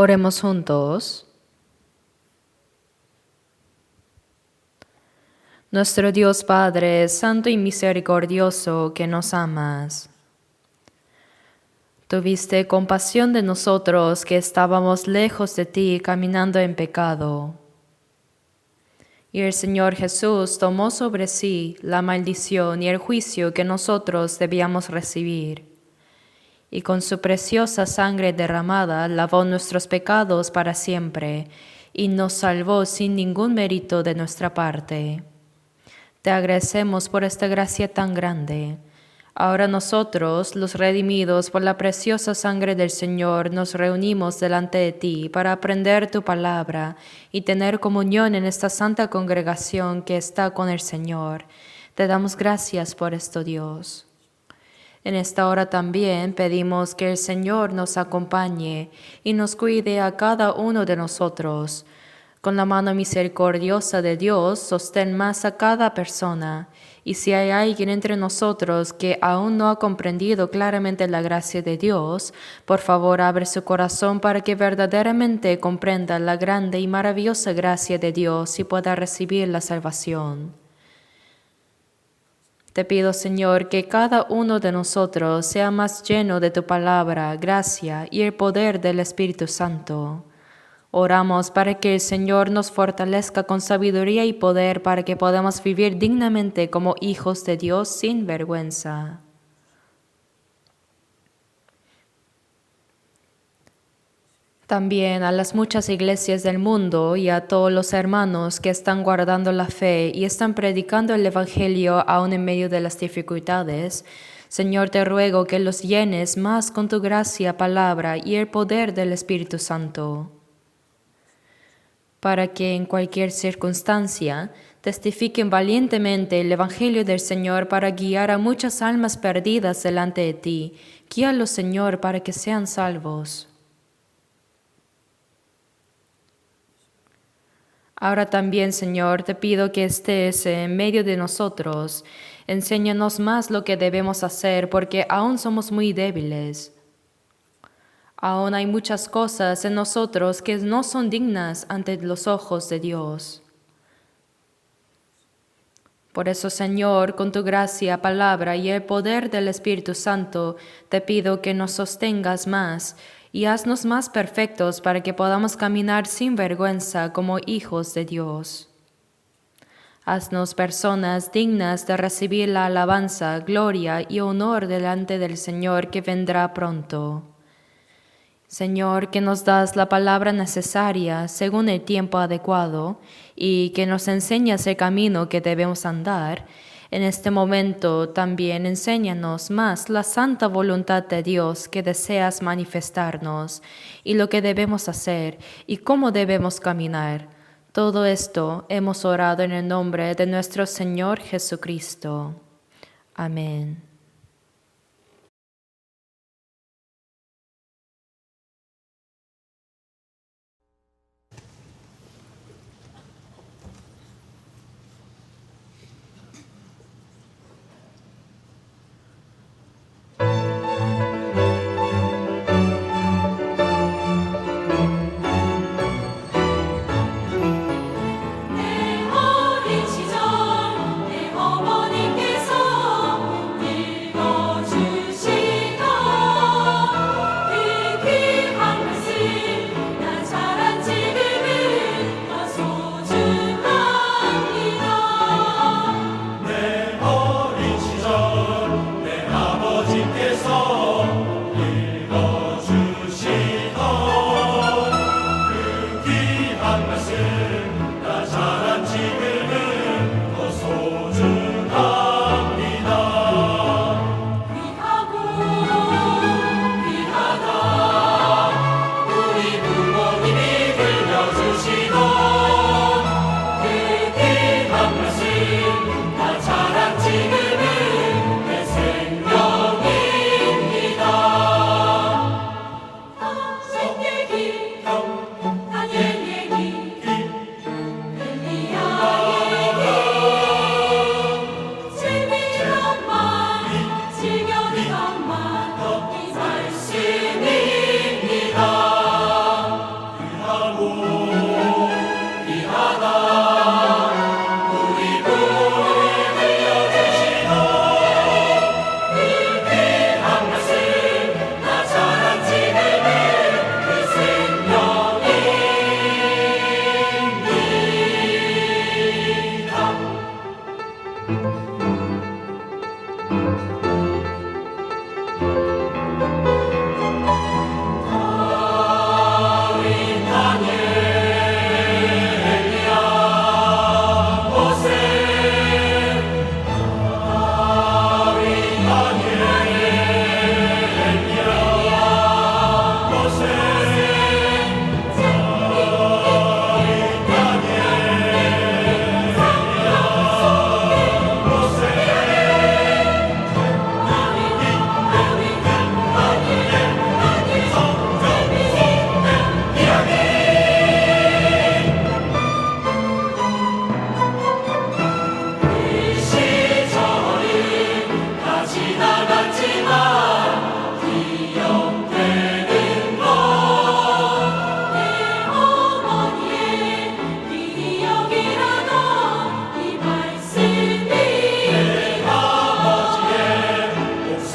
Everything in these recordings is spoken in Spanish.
Oremos juntos. Nuestro Dios Padre, santo y misericordioso, que nos amas. Tuviste compasión de nosotros que estábamos lejos de ti caminando en pecado. Y el Señor Jesús tomó sobre sí la maldición y el juicio que nosotros debíamos recibir. Y con su preciosa sangre derramada lavó nuestros pecados para siempre y nos salvó sin ningún mérito de nuestra parte. Te agradecemos por esta gracia tan grande. Ahora nosotros, los redimidos por la preciosa sangre del Señor, nos reunimos delante de ti para aprender tu palabra y tener comunión en esta santa congregación que está con el Señor. Te damos gracias por esto, Dios. En esta hora también pedimos que el Señor nos acompañe y nos cuide a cada uno de nosotros. Con la mano misericordiosa de Dios, sostén más a cada persona. Y si hay alguien entre nosotros que aún no ha comprendido claramente la gracia de Dios, por favor abre su corazón para que verdaderamente comprenda la grande y maravillosa gracia de Dios y pueda recibir la salvación. Te pido, Señor, que cada uno de nosotros sea más lleno de tu palabra, gracia y el poder del Espíritu Santo. Oramos para que el Señor nos fortalezca con sabiduría y poder para que podamos vivir dignamente como hijos de Dios sin vergüenza. También a las muchas iglesias del mundo y a todos los hermanos que están guardando la fe y están predicando el Evangelio aún en medio de las dificultades, Señor, te ruego que los llenes más con tu gracia, palabra y el poder del Espíritu Santo, para que en cualquier circunstancia testifiquen valientemente el Evangelio del Señor para guiar a muchas almas perdidas delante de ti. Guíalos, Señor, para que sean salvos. Ahora también, Señor, te pido que estés en medio de nosotros. Enséñanos más lo que debemos hacer, porque aún somos muy débiles. Aún hay muchas cosas en nosotros que no son dignas ante los ojos de Dios. Por eso, Señor, con tu gracia, palabra y el poder del Espíritu Santo, te pido que nos sostengas más y haznos más perfectos para que podamos caminar sin vergüenza como hijos de Dios. Haznos personas dignas de recibir la alabanza, gloria y honor delante del Señor que vendrá pronto. Señor, que nos das la palabra necesaria según el tiempo adecuado y que nos enseñas el camino que debemos andar, en este momento también enséñanos más la santa voluntad de Dios que deseas manifestarnos y lo que debemos hacer y cómo debemos caminar. Todo esto hemos orado en el nombre de nuestro Señor Jesucristo. Amén.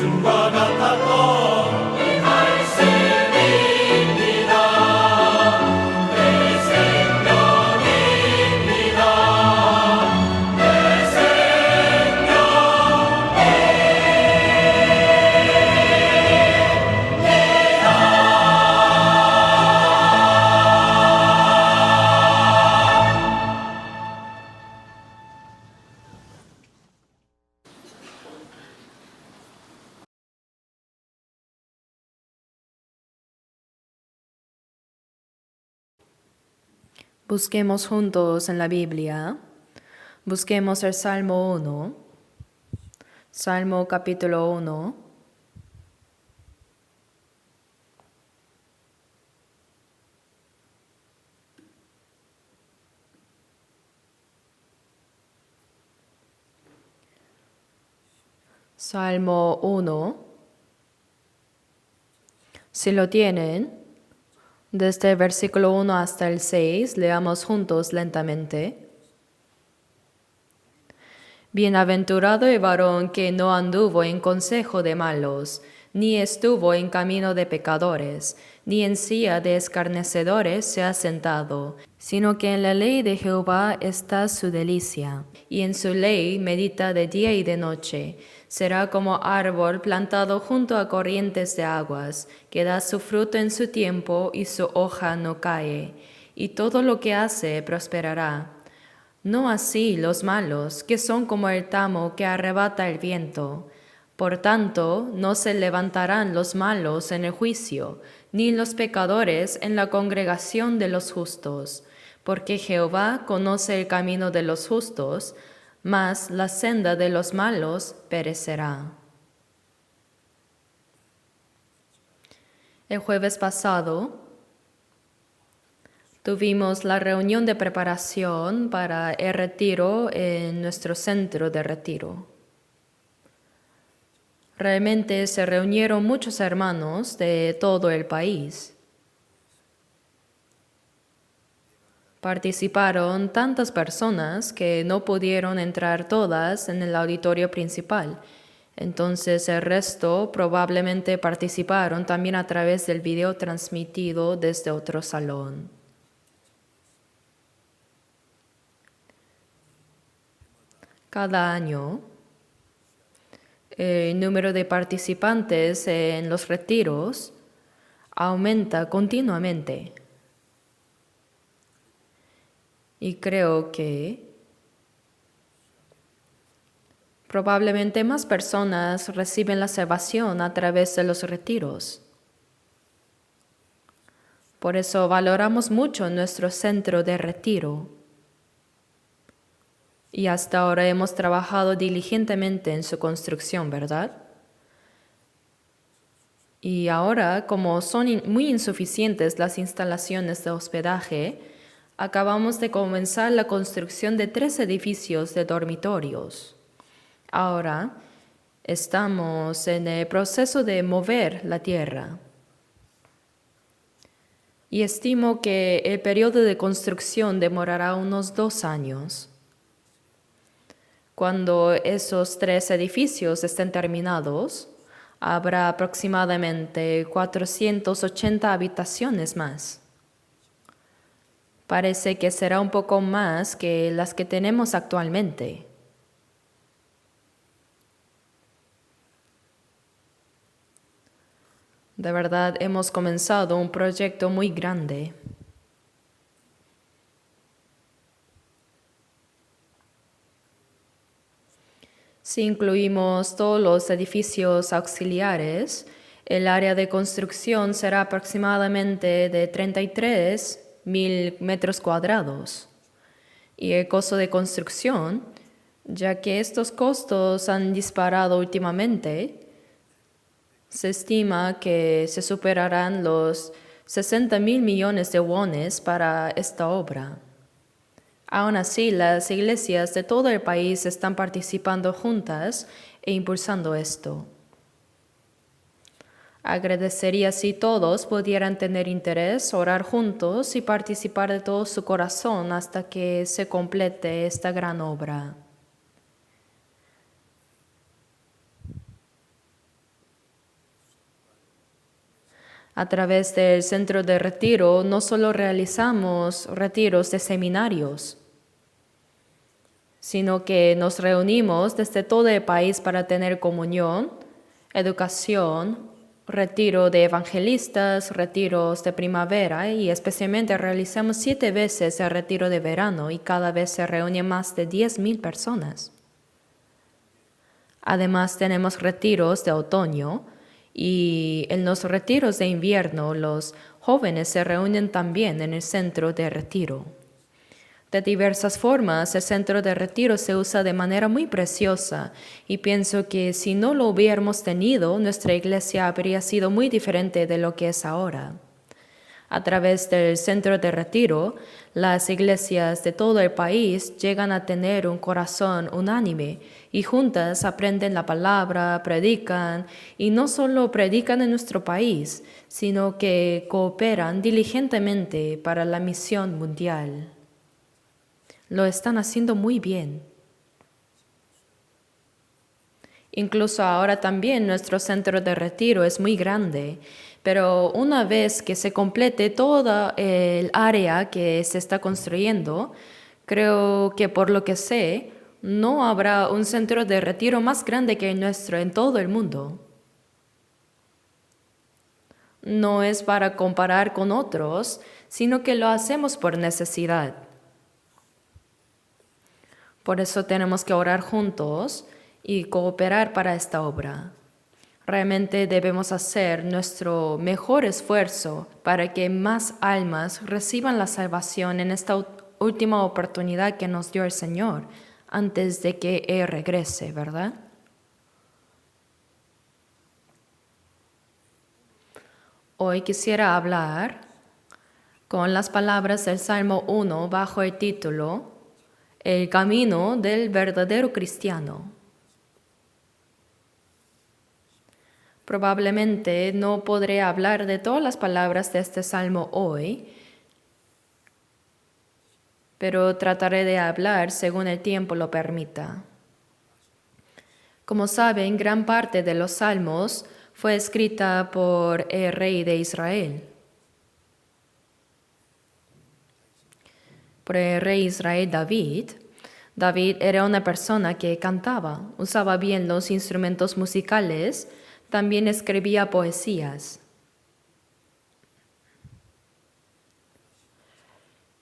말씀과 같았던 이 말씀입니다. 내 생명입니다. 내 Busquemos juntos en la Biblia. Busquemos el Salmo 1, Salmo capítulo 1. Salmo 1. Si lo tienen, desde el versículo 1 hasta el 6, leamos juntos lentamente. Bienaventurado el varón que no anduvo en consejo de malos, ni estuvo en camino de pecadores, ni en silla de escarnecedores se ha sentado, sino que en la ley de Jehová está su delicia, y en su ley medita de día y de noche. Será como árbol plantado junto a corrientes de aguas, que da su fruto en su tiempo y su hoja no cae, y todo lo que hace prosperará. No así los malos, que son como el tamo que arrebata el viento. Por tanto, no se levantarán los malos en el juicio, ni los pecadores en la congregación de los justos, porque Jehová conoce el camino de los justos, mas la senda de los malos perecerá. El jueves pasado tuvimos la reunión de preparación para el retiro en nuestro centro de retiro. Realmente se reunieron muchos hermanos de todo el país. Participaron tantas personas que no pudieron entrar todas en el auditorio principal. Entonces el resto probablemente participaron también a través del video transmitido desde otro salón. Cada año, el número de participantes en los retiros aumenta continuamente. Y creo que probablemente más personas reciben la salvación a través de los retiros. Por eso valoramos mucho nuestro centro de retiro. Y hasta ahora hemos trabajado diligentemente en su construcción, ¿verdad? Y ahora, como son muy insuficientes las instalaciones de hospedaje, acabamos de comenzar la construcción de 3 edificios de dormitorios. Ahora estamos en el proceso de mover la tierra. Y estimo que el periodo de construcción demorará unos 2 años. Cuando esos 3 edificios estén terminados, habrá aproximadamente 480 habitaciones más. Parece que será un poco más que las que tenemos actualmente. De verdad, hemos comenzado un proyecto muy grande. Si incluimos todos los edificios auxiliares, el área de construcción será aproximadamente de 33,000 metros cuadrados. Y el costo de construcción, ya que estos costos han disparado últimamente, se estima que se superarán los 60,000 millones de wones para esta obra. Aún así, las iglesias de todo el país están participando juntas e impulsando esto. Agradecería si todos pudieran tener interés, orar juntos y participar de todo su corazón hasta que se complete esta gran obra. A través del centro de retiro no solo realizamos retiros de seminarios, sino que nos reunimos desde todo el país para tener comunión, educación, retiro de evangelistas, retiros de primavera y especialmente realizamos 7 veces el retiro de verano y cada vez se reúnen más de 10,000 personas. Además tenemos retiros de otoño y en los retiros de invierno los jóvenes se reúnen también en el centro de retiro. De diversas formas, el centro de retiro se usa de manera muy preciosa y pienso que si no lo hubiéramos tenido, nuestra iglesia habría sido muy diferente de lo que es ahora. A través del centro de retiro, las iglesias de todo el país llegan a tener un corazón unánime y juntas aprenden la palabra, predican y no solo predican en nuestro país, sino que cooperan diligentemente para la misión mundial. Lo están haciendo muy bien. Incluso ahora también nuestro centro de retiro es muy grande, pero una vez que se complete toda el área que se está construyendo, creo que por lo que sé, no habrá un centro de retiro más grande que el nuestro en todo el mundo. No es para comparar con otros, sino que lo hacemos por necesidad. Por eso tenemos que orar juntos y cooperar para esta obra. Realmente debemos hacer nuestro mejor esfuerzo para que más almas reciban la salvación en esta última oportunidad que nos dio el Señor antes de que Él regrese, ¿verdad? Hoy quisiera hablar con las palabras del Salmo 1 bajo el título El camino del verdadero cristiano. Probablemente no podré hablar de todas las palabras de este salmo hoy, pero trataré de hablar según el tiempo lo permita. Como saben, gran parte de los salmos fue escrita por el rey de Israel. Por el rey Israel David. David era una persona que cantaba, usaba bien los instrumentos musicales, también escribía poesías.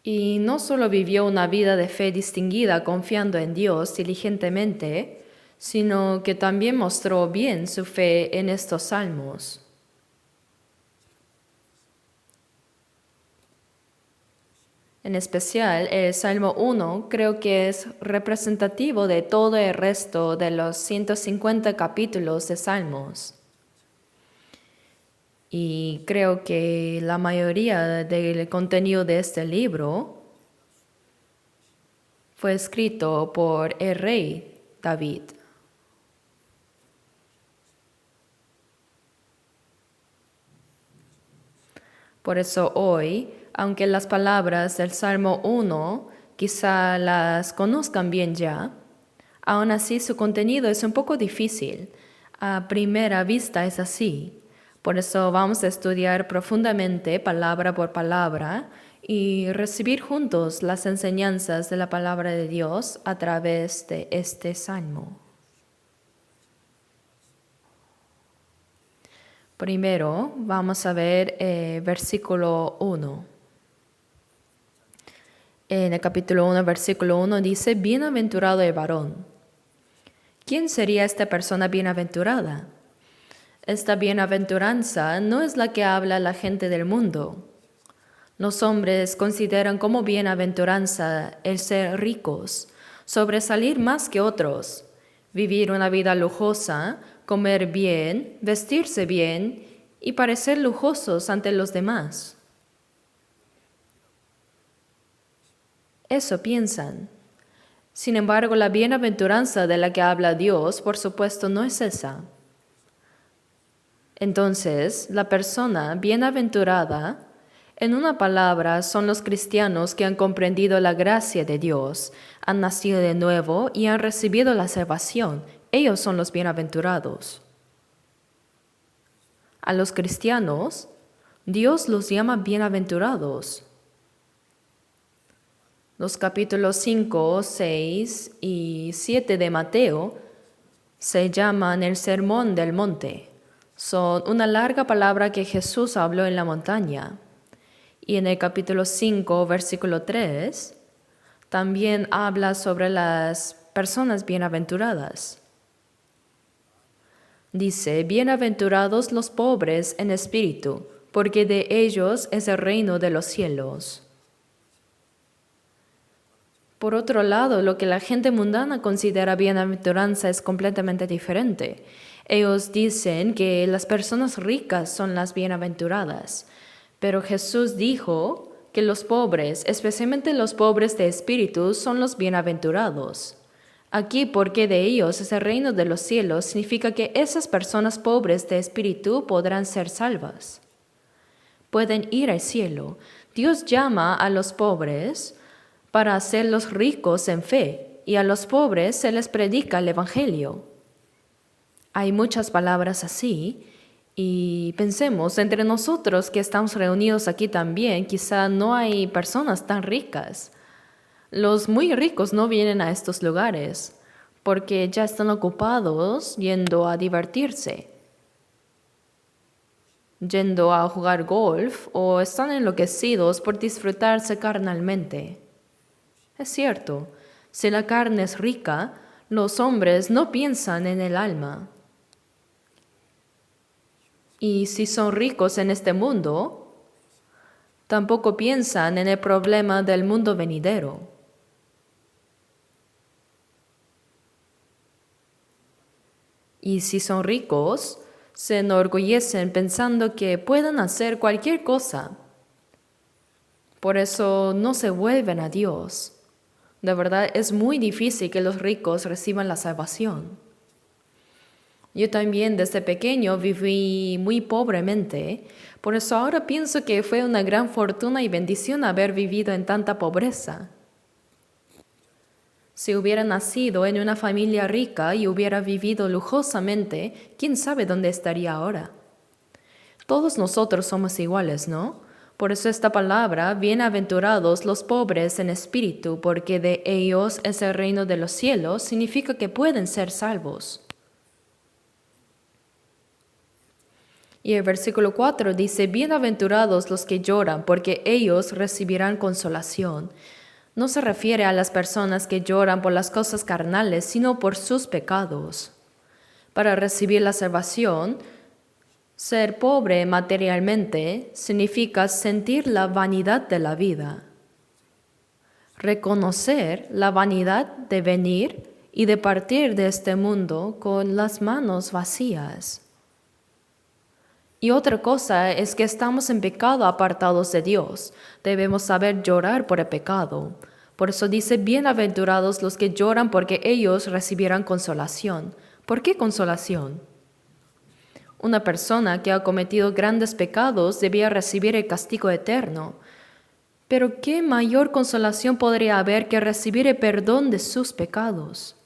Y no solo vivió una vida de fe distinguida confiando en Dios diligentemente, sino que también mostró bien su fe en estos salmos. En especial, el Salmo 1 creo que es representativo de todo el resto de los 150 capítulos de Salmos. Y creo que la mayoría del contenido de este libro fue escrito por el rey David. Por eso hoy, aunque las palabras del Salmo 1 quizá las conozcan bien ya, aún así su contenido es un poco difícil. A primera vista es así. Por eso vamos a estudiar profundamente palabra por palabra y recibir juntos las enseñanzas de la palabra de Dios a través de este salmo. Primero vamos a ver versículo 1. En el capítulo 1, versículo 1 dice, bienaventurado el varón. ¿Quién sería esta persona bienaventurada? Esta bienaventuranza no es la que habla la gente del mundo. Los hombres consideran como bienaventuranza el ser ricos, sobresalir más que otros, vivir una vida lujosa, comer bien, vestirse bien y parecer lujosos ante los demás. Eso piensan. Sin embargo, la bienaventuranza de la que habla Dios, por supuesto, no es esa. Entonces, la persona bienaventurada, en una palabra, son los cristianos que han comprendido la gracia de Dios, han nacido de nuevo y han recibido la salvación. Ellos son los bienaventurados. A los cristianos Dios los llama bienaventurados. Los capítulos 5, 6 y 7 de Mateo se llaman el Sermón del Monte. Son una larga palabra que Jesús habló en la montaña. Y en el capítulo 5, versículo 3, también habla sobre las personas bienaventuradas. Dice, bienaventurados los pobres en espíritu, porque de ellos es el reino de los cielos. Por otro lado, lo que la gente mundana considera bienaventuranza es completamente diferente. Ellos dicen que las personas ricas son las bienaventuradas, pero Jesús dijo que los pobres, especialmente los pobres de espíritu, son los bienaventurados. Aquí, porque de ellos es el reino de los cielos, significa que esas personas pobres de espíritu podrán ser salvas. Pueden ir al cielo. Dios llama a los pobres para hacerlos ricos en fe, y a los pobres se les predica el Evangelio. Hay muchas palabras así, y pensemos, entre nosotros que estamos reunidos aquí también, quizá no hay personas tan ricas. Los muy ricos no vienen a estos lugares, porque ya están ocupados yendo a divertirse, yendo a jugar golf, o están enloquecidos por disfrutarse carnalmente. Es cierto, si la carne es rica, los hombres no piensan en el alma. Y si son ricos en este mundo, tampoco piensan en el problema del mundo venidero. Y si son ricos, se enorgullecen pensando que pueden hacer cualquier cosa. Por eso no se vuelven a Dios. De verdad, es muy difícil que los ricos reciban la salvación. Yo también desde pequeño viví muy pobremente, por eso ahora pienso que fue una gran fortuna y bendición haber vivido en tanta pobreza. Si hubiera nacido en una familia rica y hubiera vivido lujosamente, ¿quién sabe dónde estaría ahora? Todos nosotros somos iguales, ¿no? Por eso esta palabra, bienaventurados los pobres en espíritu, porque de ellos es el reino de los cielos, significa que pueden ser salvos. Y el versículo 4 dice, bienaventurados los que lloran, porque ellos recibirán consolación. No se refiere a las personas que lloran por las cosas carnales, sino por sus pecados. Para recibir la salvación, ser pobre materialmente significa sentir la vanidad de la vida, reconocer la vanidad de venir y de partir de este mundo con las manos vacías. Y otra cosa es que estamos en pecado apartados de Dios. Debemos saber llorar por el pecado. Por eso dice, bienaventurados los que lloran porque ellos recibirán consolación. ¿Por qué consolación? Una persona que ha cometido grandes pecados debía recibir el castigo eterno. Pero ¿qué mayor consolación podría haber que recibir el perdón de sus pecados?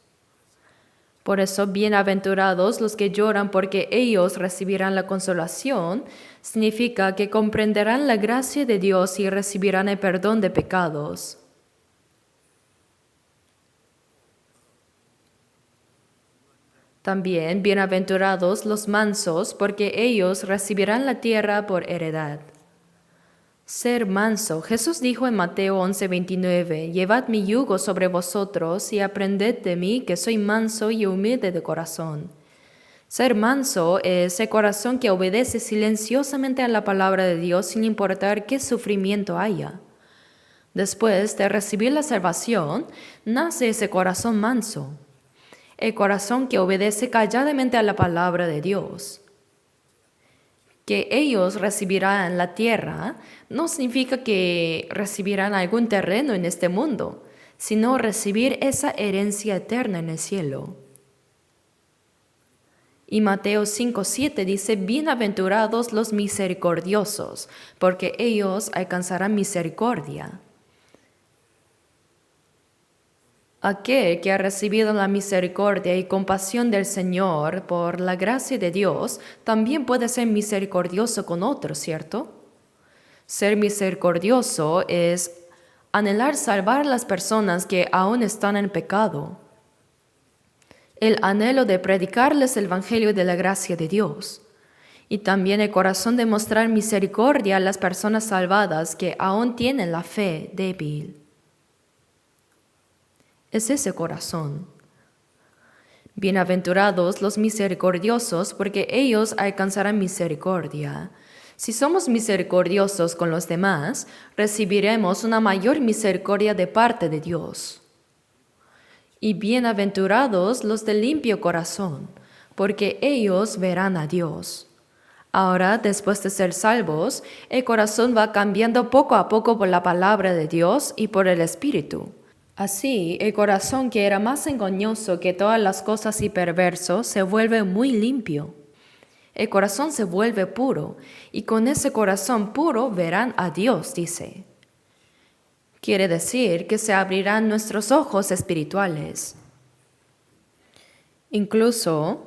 Por eso, bienaventurados los que lloran porque ellos recibirán la consolación, significa que comprenderán la gracia de Dios y recibirán el perdón de pecados. También, bienaventurados los mansos, porque ellos recibirán la tierra por heredad. Ser manso. Jesús dijo en Mateo 11:29, llevad mi yugo sobre vosotros y aprended de mí, que soy manso y humilde de corazón. Ser manso es el corazón que obedece silenciosamente a la palabra de Dios sin importar qué sufrimiento haya. Después de recibir la salvación, nace ese corazón manso. El corazón que obedece calladamente a la palabra de Dios. Que ellos recibirán la tierra no significa que recibirán algún terreno en este mundo, sino recibir esa herencia eterna en el cielo. Y Mateo 5:7 dice, bienaventurados los misericordiosos, porque ellos alcanzarán misericordia. Aquel que ha recibido la misericordia y compasión del Señor por la gracia de Dios, también puede ser misericordioso con otros, ¿cierto? Ser misericordioso es anhelar salvar a las personas que aún están en pecado. El anhelo de predicarles el Evangelio de la gracia de Dios. Y también el corazón de mostrar misericordia a las personas salvadas que aún tienen la fe débil. Es ese corazón. Bienaventurados los misericordiosos, porque ellos alcanzarán misericordia. Si somos misericordiosos con los demás, recibiremos una mayor misericordia de parte de Dios. Y bienaventurados los de limpio corazón, porque ellos verán a Dios. Ahora, después de ser salvos, el corazón va cambiando poco a poco por la palabra de Dios y por el Espíritu. Así, el corazón que era más engañoso que todas las cosas y perverso se vuelve muy limpio. El corazón se vuelve puro, y con ese corazón puro verán a Dios, dice. Quiere decir que se abrirán nuestros ojos espirituales. Incluso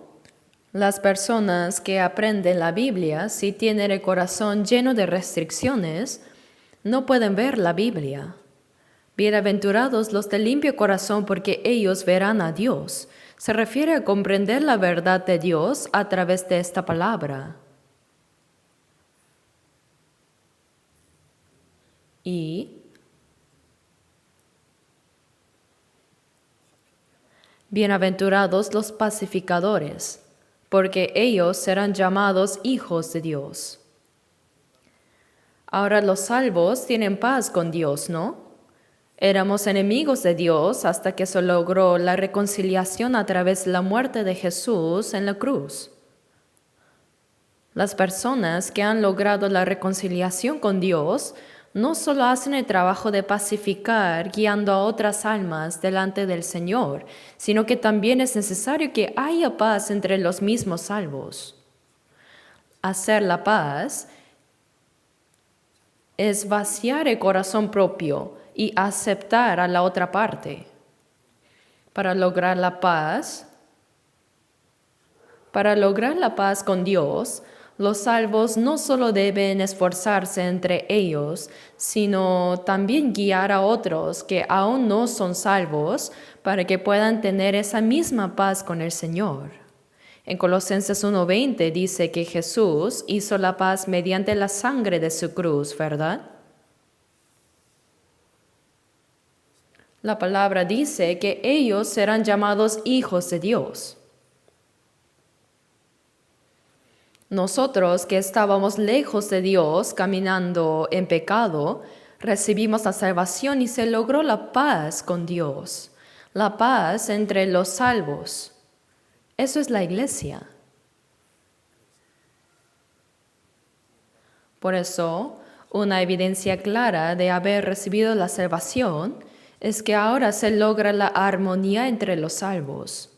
las personas que aprenden la Biblia, si tienen el corazón lleno de restricciones, no pueden ver la Biblia. Bienaventurados los de limpio corazón, porque ellos verán a Dios. Se refiere a comprender la verdad de Dios a través de esta palabra. Y bienaventurados los pacificadores, porque ellos serán llamados hijos de Dios. Ahora los salvos tienen paz con Dios, ¿no? Éramos enemigos de Dios hasta que se logró la reconciliación a través de la muerte de Jesús en la cruz. Las personas que han logrado la reconciliación con Dios no solo hacen el trabajo de pacificar guiando a otras almas delante del Señor, sino que también es necesario que haya paz entre los mismos salvos. Hacer la paz es vaciar el corazón propio y aceptar a la otra parte. Para lograr la paz con Dios, los salvos no solo deben esforzarse entre ellos, sino también guiar a otros que aún no son salvos para que puedan tener esa misma paz con el Señor. En Colosenses 1:20 dice que Jesús hizo la paz mediante la sangre de su cruz, ¿verdad? La palabra dice que ellos serán llamados hijos de Dios. Nosotros que estábamos lejos de Dios, caminando en pecado, recibimos la salvación y se logró la paz con Dios, la paz entre los salvos. Eso es la iglesia. Por eso, una evidencia clara de haber recibido la salvación es que ahora se logra la armonía entre los salvos.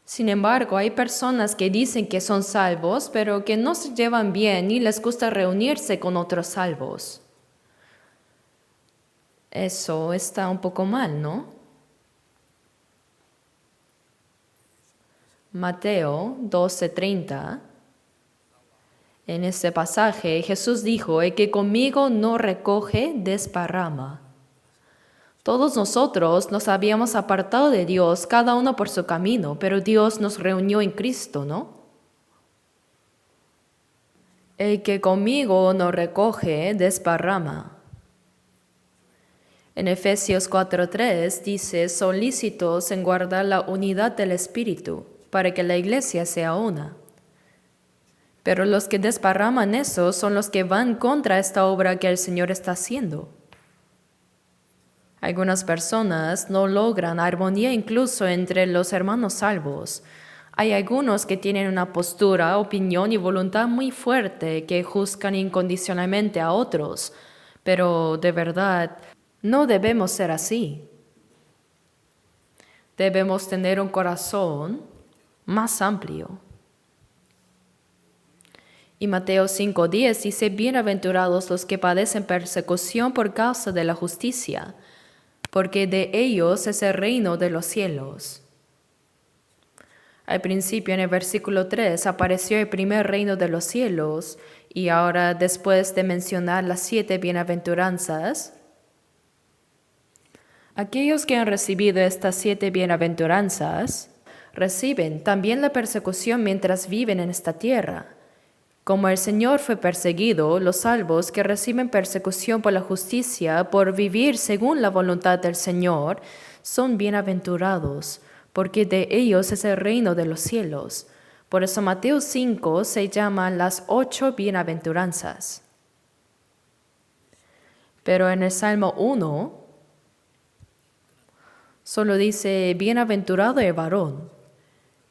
Sin embargo, hay personas que dicen que son salvos, pero que no se llevan bien y les gusta reunirse con otros salvos. Eso está un poco mal, ¿no? Mateo 12:30. En este pasaje, Jesús dijo: "El que conmigo no recoge, desparrama". Todos nosotros nos habíamos apartado de Dios, cada uno por su camino, pero Dios nos reunió en Cristo, ¿no? El que conmigo no recoge, desparrama. En Efesios 4:3 dice: solícitos en guardar la unidad del Espíritu, para que la iglesia sea una. Pero los que desparraman eso son los que van contra esta obra que el Señor está haciendo. Algunas personas no logran armonía incluso entre los hermanos salvos. Hay algunos que tienen una postura, opinión y voluntad muy fuerte que juzgan incondicionalmente a otros, pero de verdad no debemos ser así. Debemos tener un corazón más amplio. Y Mateo 5:10 dice: bienaventurados los que padecen persecución por causa de la justicia, porque de ellos es el reino de los cielos. Al principio, en el versículo 3, apareció el primer reino de los cielos, y ahora, después de mencionar las 7 bienaventuranzas, aquellos que han recibido estas 7 bienaventuranzas reciben también la persecución mientras viven en esta tierra. Como el Señor fue perseguido, los salvos que reciben persecución por la justicia, por vivir según la voluntad del Señor, son bienaventurados, porque de ellos es el reino de los cielos. Por eso Mateo 5 se llaman las 8 bienaventuranzas. Pero en el Salmo 1 solo dice, bienaventurado el varón.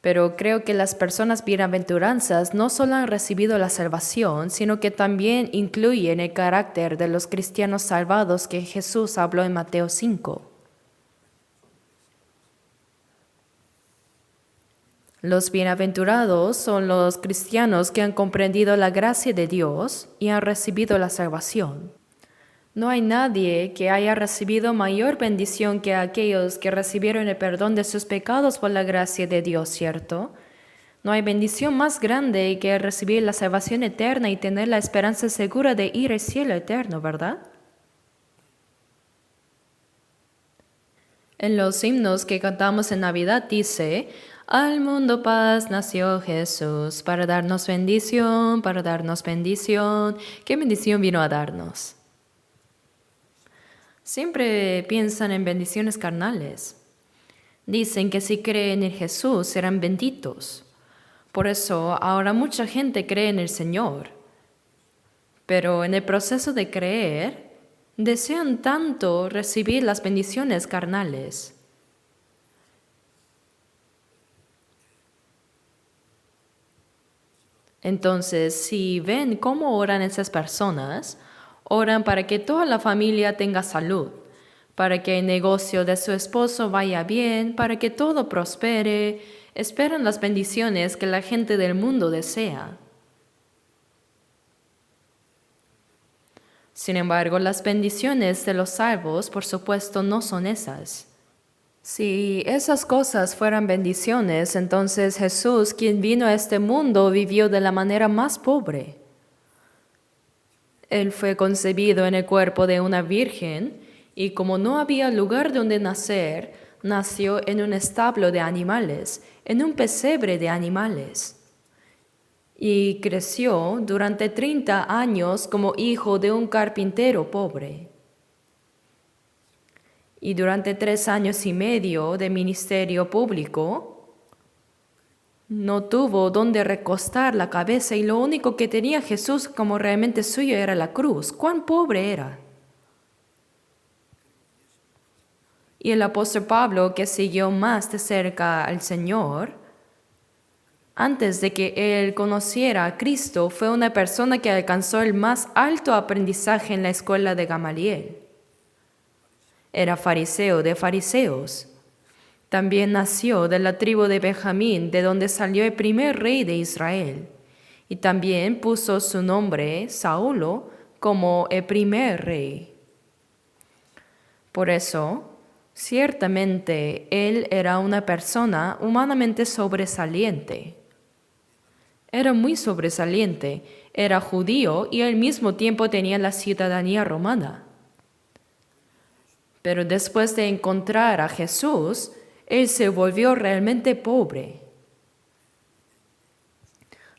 Pero creo que las personas bienaventuranzas no solo han recibido la salvación, sino que también incluyen el carácter de los cristianos salvados que Jesús habló en Mateo 5. Los bienaventurados son los cristianos que han comprendido la gracia de Dios y han recibido la salvación. No hay nadie que haya recibido mayor bendición que aquellos que recibieron el perdón de sus pecados por la gracia de Dios, ¿cierto? No hay bendición más grande que recibir la salvación eterna y tener la esperanza segura de ir al cielo eterno, ¿verdad? En los himnos que cantamos en Navidad dice, al mundo paz nació Jesús, para darnos bendición, para darnos bendición. ¿Qué bendición vino a darnos? Siempre piensan en bendiciones carnales. Dicen que si creen en Jesús serán benditos. Por eso ahora mucha gente cree en el Señor. Pero en el proceso de creer, desean tanto recibir las bendiciones carnales. Entonces, si ven cómo oran esas personas, oran para que toda la familia tenga salud, para que el negocio de su esposo vaya bien, para que todo prospere. Esperan las bendiciones que la gente del mundo desea. Sin embargo, las bendiciones de los salvos, por supuesto, no son esas. Si esas cosas fueran bendiciones, entonces Jesús, quien vino a este mundo, vivió de la manera más pobre. Él fue concebido en el cuerpo de una virgen y como no había lugar donde nacer, nació en un establo de animales, en un pesebre de animales. Y creció durante 30 años como hijo de un carpintero pobre. Y durante 3 años y medio de ministerio público, no tuvo donde recostar la cabeza y lo único que tenía Jesús como realmente suyo era la cruz. ¡Cuán pobre era! Y el apóstol Pablo, que siguió más de cerca al Señor, antes de que él conociera a Cristo, fue una persona que alcanzó el más alto aprendizaje en la escuela de Gamaliel. Era fariseo de fariseos. También nació de la tribu de Benjamín, de donde salió el primer rey de Israel. Y también puso su nombre, Saulo, como el primer rey. Por eso, ciertamente, él era una persona humanamente sobresaliente. Era muy sobresaliente, era judío y al mismo tiempo tenía la ciudadanía romana. Pero después de encontrar a Jesús, él se volvió realmente pobre.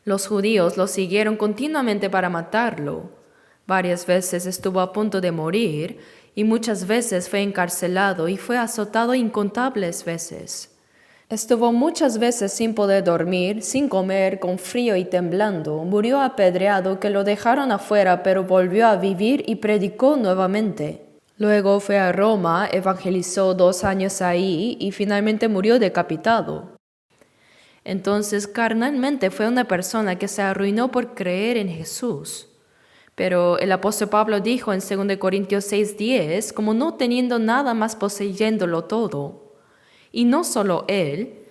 Los judíos lo siguieron continuamente para matarlo. Varias veces estuvo a punto de morir y muchas veces fue encarcelado y fue azotado incontables veces. Estuvo muchas veces sin poder dormir, sin comer, con frío y temblando. Murió apedreado que lo dejaron afuera, pero volvió a vivir y predicó nuevamente. Luego fue a Roma, evangelizó 2 años ahí y finalmente murió decapitado. Entonces, carnalmente fue una persona que se arruinó por creer en Jesús. Pero el apóstol Pablo dijo en 2 Corintios 6:10, como no teniendo nada más poseyéndolo todo. Y no solo él,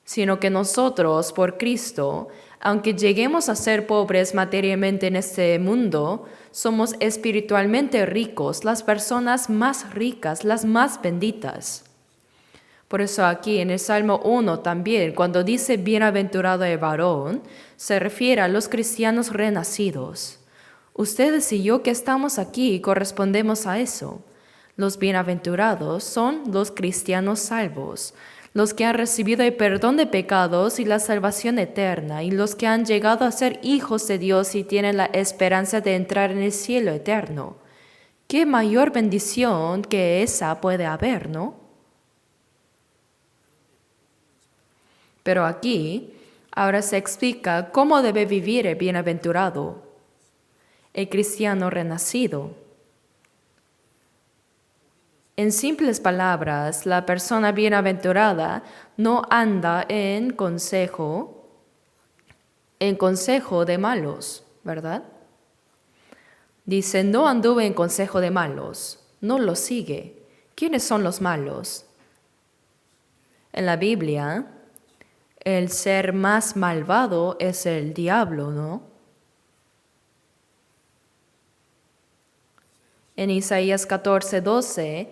sino que nosotros, por Cristo, aunque lleguemos a ser pobres materialmente en este mundo, somos espiritualmente ricos, las personas más ricas, las más benditas. Por eso aquí en el Salmo 1 también, cuando dice bienaventurado el varón, se refiere a los cristianos renacidos. Ustedes y yo que estamos aquí correspondemos a eso. Los bienaventurados son los cristianos salvos, los que han recibido el perdón de pecados y la salvación eterna, y los que han llegado a ser hijos de Dios y tienen la esperanza de entrar en el cielo eterno. ¿Qué mayor bendición que esa puede haber, no? Pero aquí, ahora se explica cómo debe vivir el bienaventurado, el cristiano renacido. En simples palabras, la persona bienaventurada no anda en consejo de malos, ¿verdad? Dice, no anduve en consejo de malos, no lo sigue. ¿Quiénes son los malos? En la Biblia, el ser más malvado es el diablo, ¿no? En Isaías 14:12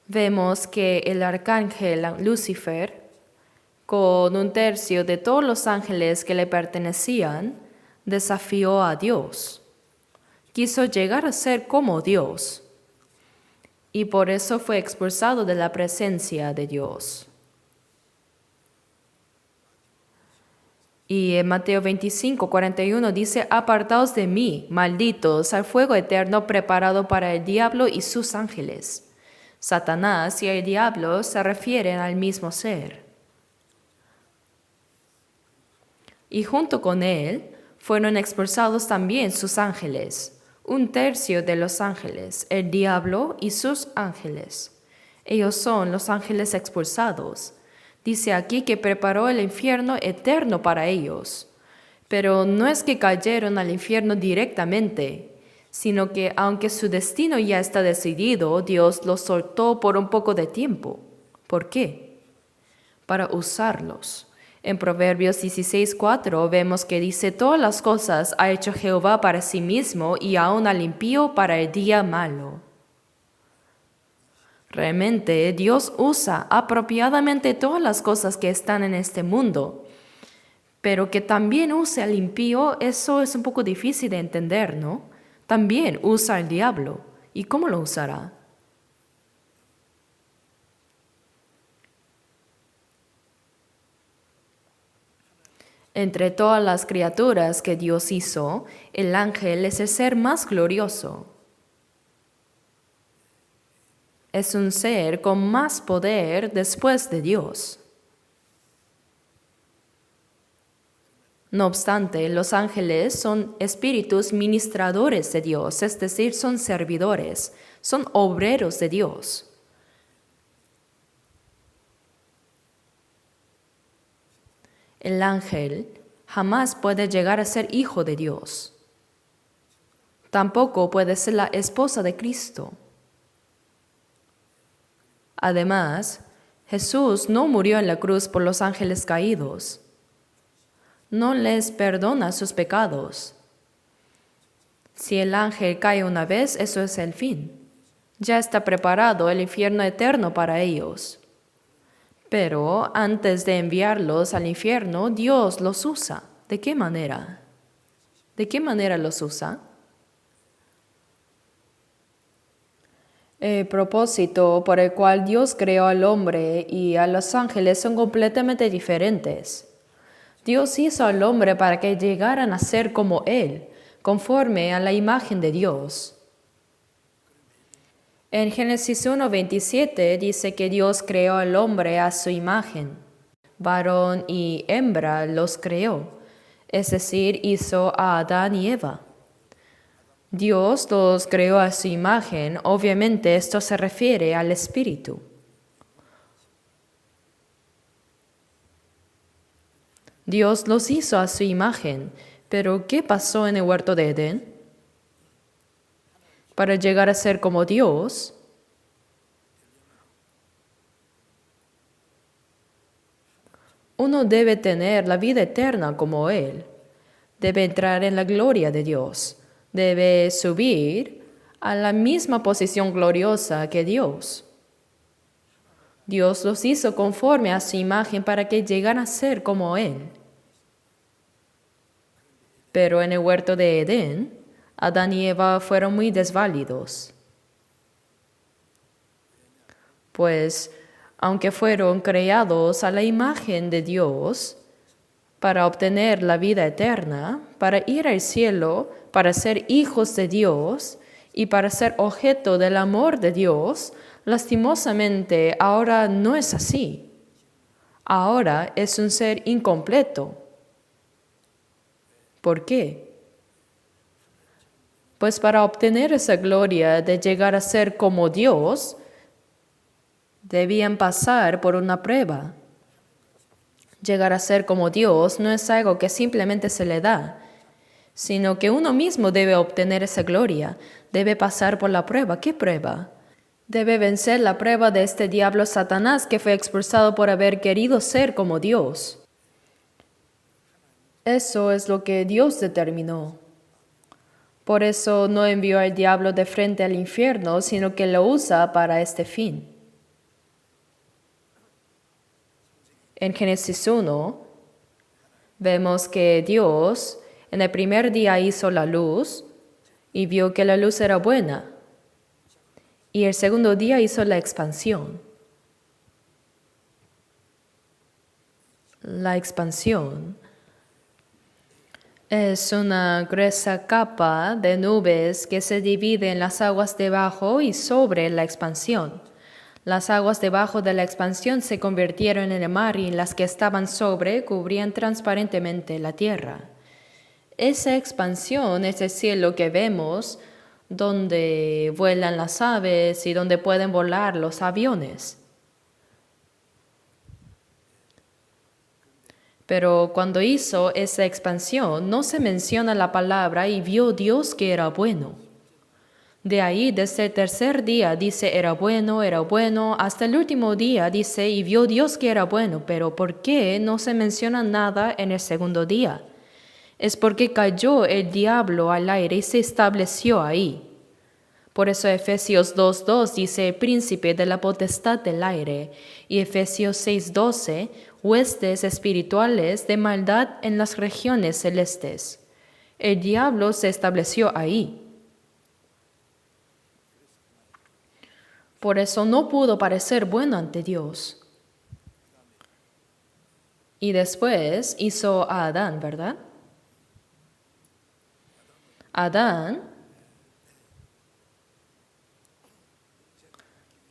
vemos que el arcángel Lucifer, con un tercio de todos los ángeles que le pertenecían, desafió a Dios. Quiso llegar a ser como Dios y por eso fue expulsado de la presencia de Dios. Y en Mateo 25:41 dice, apartaos de mí, malditos, al fuego eterno preparado para el diablo y sus ángeles. Satanás y el diablo se refieren al mismo ser. Y junto con él fueron expulsados también sus ángeles, un tercio de los ángeles, el diablo y sus ángeles. Ellos son los ángeles expulsados. Dice aquí que preparó el infierno eterno para ellos. Pero no es que cayeron al infierno directamente, sino que aunque su destino ya está decidido, Dios los soltó por un poco de tiempo. ¿Por qué? Para usarlos. En Proverbios 16:4 vemos que dice, todas las cosas ha hecho Jehová para sí mismo y aún al impío para el día malo. Realmente Dios usa apropiadamente todas las cosas que están en este mundo, pero que también use al impío, eso es un poco difícil de entender, ¿no? También usa al diablo. ¿Y cómo lo usará? Entre todas las criaturas que Dios hizo, el ángel es el ser más glorioso. Es un ser con más poder después de Dios. No obstante, los ángeles son espíritus ministradores de Dios, es decir, son servidores, son obreros de Dios. El ángel jamás puede llegar a ser hijo de Dios. Tampoco puede ser la esposa de Cristo. Además, Jesús no murió en la cruz por los ángeles caídos. No les perdona sus pecados. Si el ángel cae una vez, eso es el fin. Ya está preparado el infierno eterno para ellos. Pero antes de enviarlos al infierno, Dios los usa. ¿De qué manera? ¿De qué manera los usa? El propósito por el cual Dios creó al hombre y a los ángeles son completamente diferentes. Dios hizo al hombre para que llegaran a ser como Él, conforme a la imagen de Dios. En Génesis 1:27 dice que Dios creó al hombre a su imagen. Varón y hembra los creó, es decir, hizo a Adán y Eva. Dios los creó a su imagen, obviamente esto se refiere al Espíritu. Dios los hizo a su imagen, pero ¿qué pasó en el huerto de Edén? Para llegar a ser como Dios, uno debe tener la vida eterna como Él, debe entrar en la gloria de Dios, debe subir a la misma posición gloriosa que Dios. Dios los hizo conforme a su imagen para que llegaran a ser como Él. Pero en el huerto de Edén, Adán y Eva fueron muy desválidos. Pues, aunque fueron creados a la imagen de Dios, para obtener la vida eterna, para ir al cielo, para ser hijos de Dios y para ser objeto del amor de Dios, lastimosamente ahora no es así. Ahora es un ser incompleto. ¿Por qué? Pues para obtener esa gloria de llegar a ser como Dios, debían pasar por una prueba. Llegar a ser como Dios no es algo que simplemente se le da, sino que uno mismo debe obtener esa gloria, debe pasar por la prueba. ¿Qué prueba? Debe vencer la prueba de este diablo Satanás que fue expulsado por haber querido ser como Dios. Eso es lo que Dios determinó. Por eso no envió al diablo de frente al infierno, sino que lo usa para este fin. En Génesis 1, vemos que Dios en el primer día hizo la luz y vio que la luz era buena. Y el segundo día hizo la expansión. La expansión es una gruesa capa de nubes que se divide en las aguas debajo y sobre la expansión. Las aguas debajo de la expansión se convirtieron en el mar y las que estaban sobre cubrían transparentemente la tierra. Esa expansión es el cielo que vemos, donde vuelan las aves y donde pueden volar los aviones. Pero cuando hizo esa expansión, no se menciona la palabra y vio Dios que era bueno. De ahí, desde el tercer día, dice era bueno, hasta el último día dice y vio Dios que era bueno. Pero ¿por qué no se menciona nada en el segundo día? Es porque cayó el diablo al aire y se estableció ahí. Por eso Efesios 2:2 dice príncipe de la potestad del aire, y Efesios 6:12 huestes espirituales de maldad en las regiones celestes. El diablo se estableció ahí. Por eso no pudo parecer bueno ante Dios. Y después hizo a Adán, ¿verdad? Adán,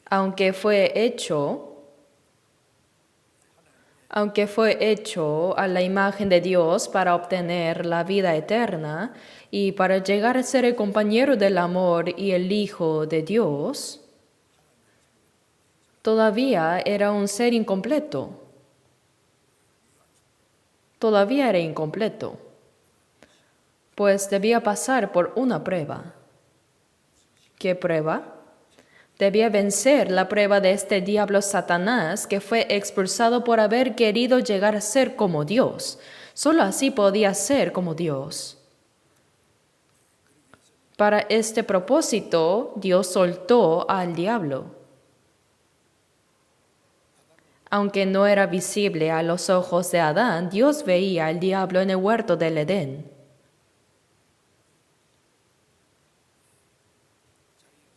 aunque fue hecho a la imagen de Dios para obtener la vida eterna y para llegar a ser el compañero del amor y el Hijo de Dios, todavía era un ser incompleto. Todavía era incompleto, pues debía pasar por una prueba. ¿Qué prueba? Debía vencer la prueba de este diablo Satanás que fue expulsado por haber querido llegar a ser como Dios. Solo así podía ser como Dios. Para este propósito, Dios soltó al diablo. Aunque no era visible a los ojos de Adán, Dios veía al diablo en el huerto del Edén.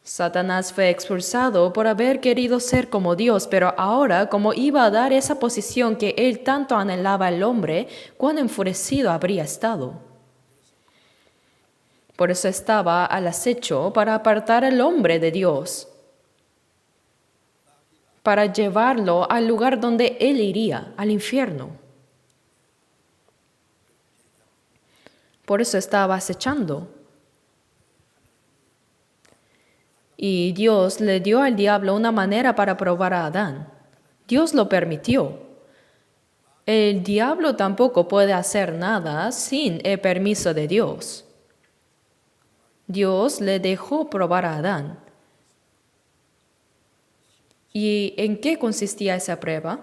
Satanás fue expulsado por haber querido ser como Dios, pero ahora, como iba a dar esa posición que él tanto anhelaba al hombre, cuán enfurecido habría estado. Por eso estaba al acecho para apartar al hombre de Dios, para llevarlo al lugar donde él iría, al infierno. Por eso estaba acechando. Y Dios le dio al diablo una manera para probar a Adán. Dios lo permitió. El diablo tampoco puede hacer nada sin el permiso de Dios. Dios le dejó probar a Adán. ¿Y en qué consistía esa prueba?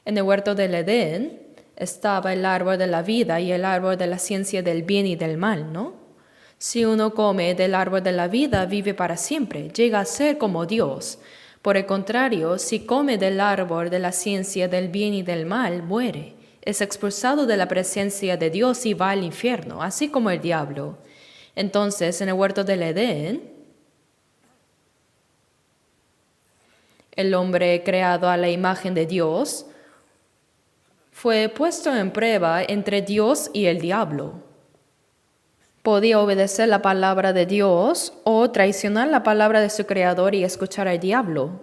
En el huerto del Edén estaba el árbol de la vida y el árbol de la ciencia del bien y del mal, ¿no? Si uno come del árbol de la vida, vive para siempre, llega a ser como Dios. Por el contrario, si come del árbol de la ciencia del bien y del mal, muere. Es expulsado de la presencia de Dios y va al infierno, así como el diablo. Entonces, en el huerto del Edén, el hombre creado a la imagen de Dios fue puesto en prueba entre Dios y el diablo. Podía obedecer la palabra de Dios o traicionar la palabra de su creador y escuchar al diablo.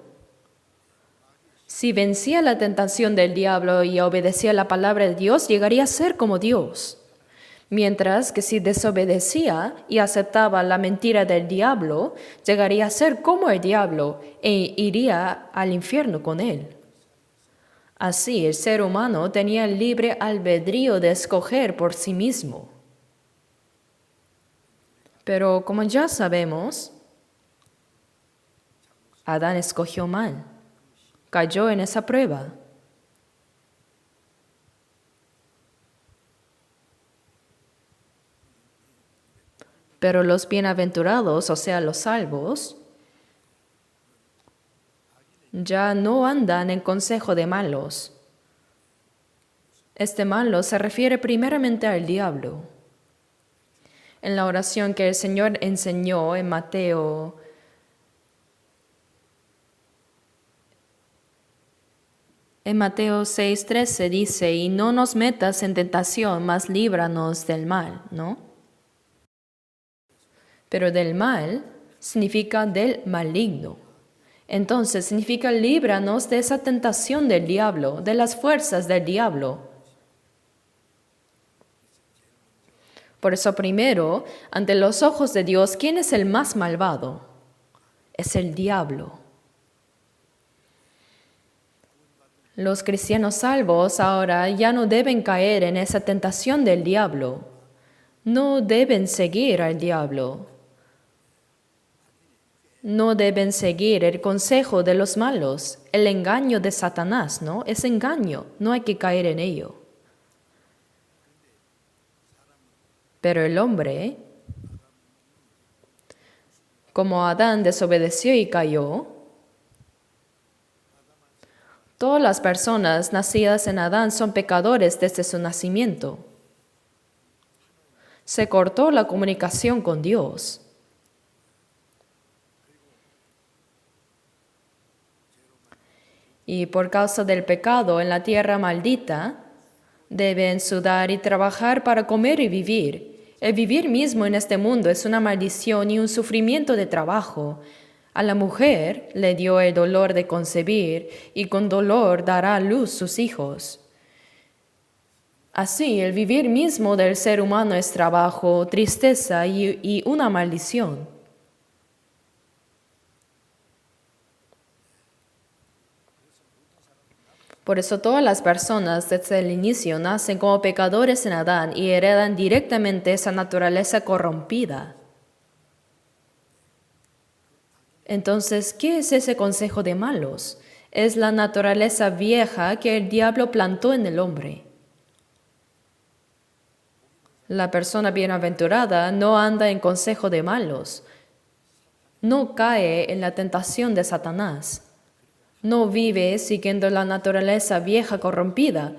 Si vencía la tentación del diablo y obedecía la palabra de Dios, llegaría a ser como Dios. Mientras que si desobedecía y aceptaba la mentira del diablo, llegaría a ser como el diablo e iría al infierno con él. Así, el ser humano tenía el libre albedrío de escoger por sí mismo. Pero como ya sabemos, Adán escogió mal, cayó en esa prueba. Pero los bienaventurados, o sea, los salvos, ya no andan en consejo de malos. Este malo se refiere primeramente al diablo. En la oración que el Señor enseñó en Mateo 6:13 dice, y no nos metas en tentación, mas líbranos del mal, ¿no? Pero del mal significa del maligno. Entonces significa líbranos de esa tentación del diablo, de las fuerzas del diablo. Por eso primero, ante los ojos de Dios, ¿quién es el más malvado? Es el diablo. Los cristianos salvos ahora ya no deben caer en esa tentación del diablo. No deben seguir al diablo. No deben seguir el consejo de los malos, el engaño de Satanás, ¿no? Es engaño, no hay que caer en ello. Pero el hombre, como Adán desobedeció y cayó, todas las personas nacidas en Adán son pecadores desde su nacimiento. Se cortó la comunicación con Dios. Y por causa del pecado en la tierra maldita, deben sudar y trabajar para comer y vivir. El vivir mismo en este mundo es una maldición y un sufrimiento de trabajo. A la mujer le dio el dolor de concebir y con dolor dará a luz sus hijos. Así, el vivir mismo del ser humano es trabajo, tristeza y una maldición. Por eso todas las personas desde el inicio nacen como pecadores en Adán y heredan directamente esa naturaleza corrompida. Entonces, ¿qué es ese consejo de malos? Es la naturaleza vieja que el diablo plantó en el hombre. La persona bienaventurada no anda en consejo de malos, no cae en la tentación de Satanás. No vive siguiendo la naturaleza vieja corrompida.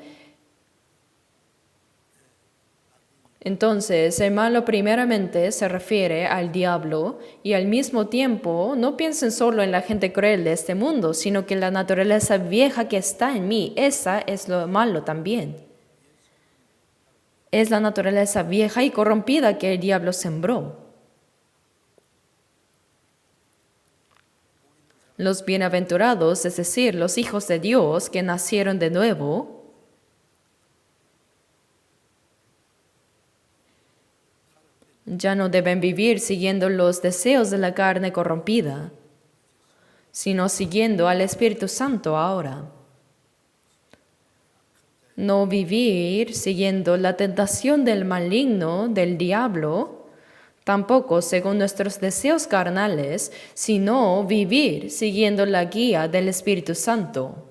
Entonces, el malo primeramente se refiere al diablo y al mismo tiempo no piensen solo en la gente cruel de este mundo, sino que la naturaleza vieja que está en mí, esa es lo malo también. Es la naturaleza vieja y corrompida que el diablo sembró. Los bienaventurados, es decir, los hijos de Dios que nacieron de nuevo, ya no deben vivir siguiendo los deseos de la carne corrompida, sino siguiendo al Espíritu Santo ahora. No vivir siguiendo la tentación del maligno, del diablo, tampoco según nuestros deseos carnales, sino vivir siguiendo la guía del Espíritu Santo.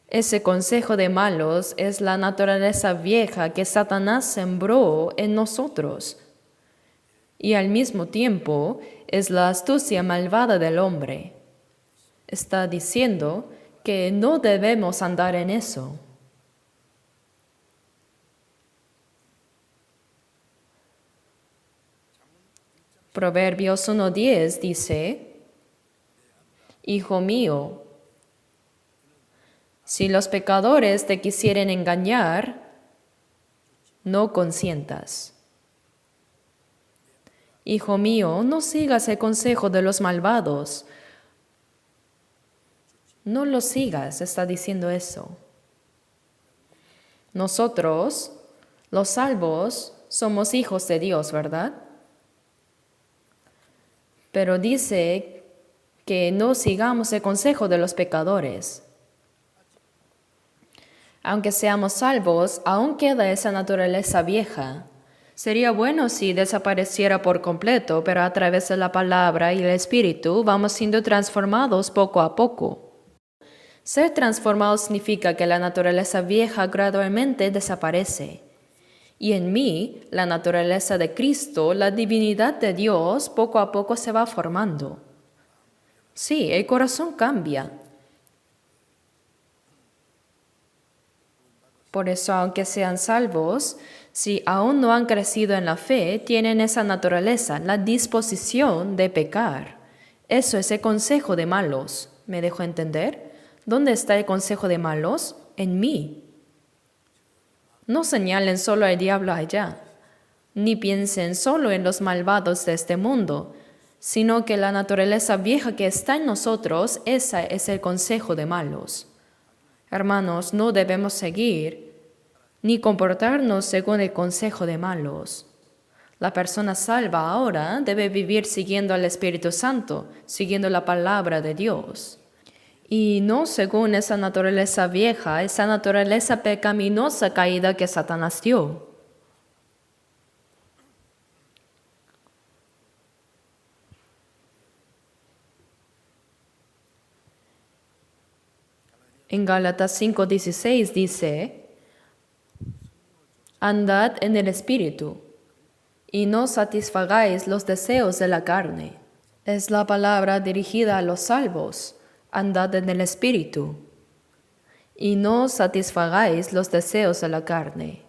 Ese consejo de malos es la naturaleza vieja que Satanás sembró en nosotros. y al mismo tiempo es la astucia malvada del hombre. Está diciendo que no debemos andar en eso. Proverbios 1:10 dice, Hijo mío, si los pecadores te quisieren engañar, no consientas. Hijo mío, no sigas el consejo de los malvados. No lo sigas, está diciendo eso. Nosotros, los salvos, somos hijos de Dios, ¿verdad? Pero dice que no sigamos el consejo de los pecadores. Aunque seamos salvos, aún queda esa naturaleza vieja. Sería bueno si desapareciera por completo, pero a través de la palabra y el Espíritu vamos siendo transformados poco a poco. Ser transformado significa que la naturaleza vieja gradualmente desaparece. Y en mí, la naturaleza de Cristo, la divinidad de Dios, poco a poco se va formando. Sí, el corazón cambia. Por eso, aunque sean salvos, si aún no han crecido en la fe, tienen esa naturaleza, la disposición de pecar. Eso es el consejo de malos. ¿Me dejo entender? ¿Dónde está el consejo de malos? En mí. No señalen solo al diablo allá, ni piensen solo en los malvados de este mundo, sino que la naturaleza vieja que está en nosotros, esa es el consejo de malos. Hermanos, no debemos seguir ni comportarnos según el consejo de malos. La persona salva ahora debe vivir siguiendo al Espíritu Santo, siguiendo la palabra de Dios. Y no según esa naturaleza vieja, esa naturaleza pecaminosa caída que Satanás dio. En Gálatas 5:16 dice, andad en el Espíritu, y no satisfagáis los deseos de la carne. Es la palabra dirigida a los salvos. Andad en el Espíritu, y no satisfagáis los deseos de la carne.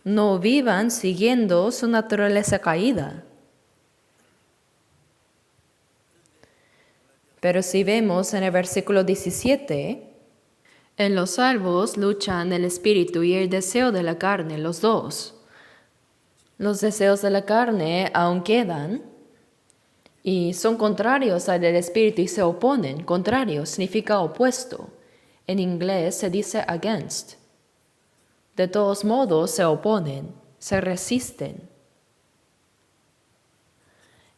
No vivan siguiendo su naturaleza caída. Pero si vemos en el versículo 17, en los salvos luchan el Espíritu y el deseo de la carne, los dos. Los deseos de la carne aún quedan, y son contrarios al del Espíritu y se oponen. Contrario significa opuesto. En inglés se dice against. De todos modos se oponen, se resisten.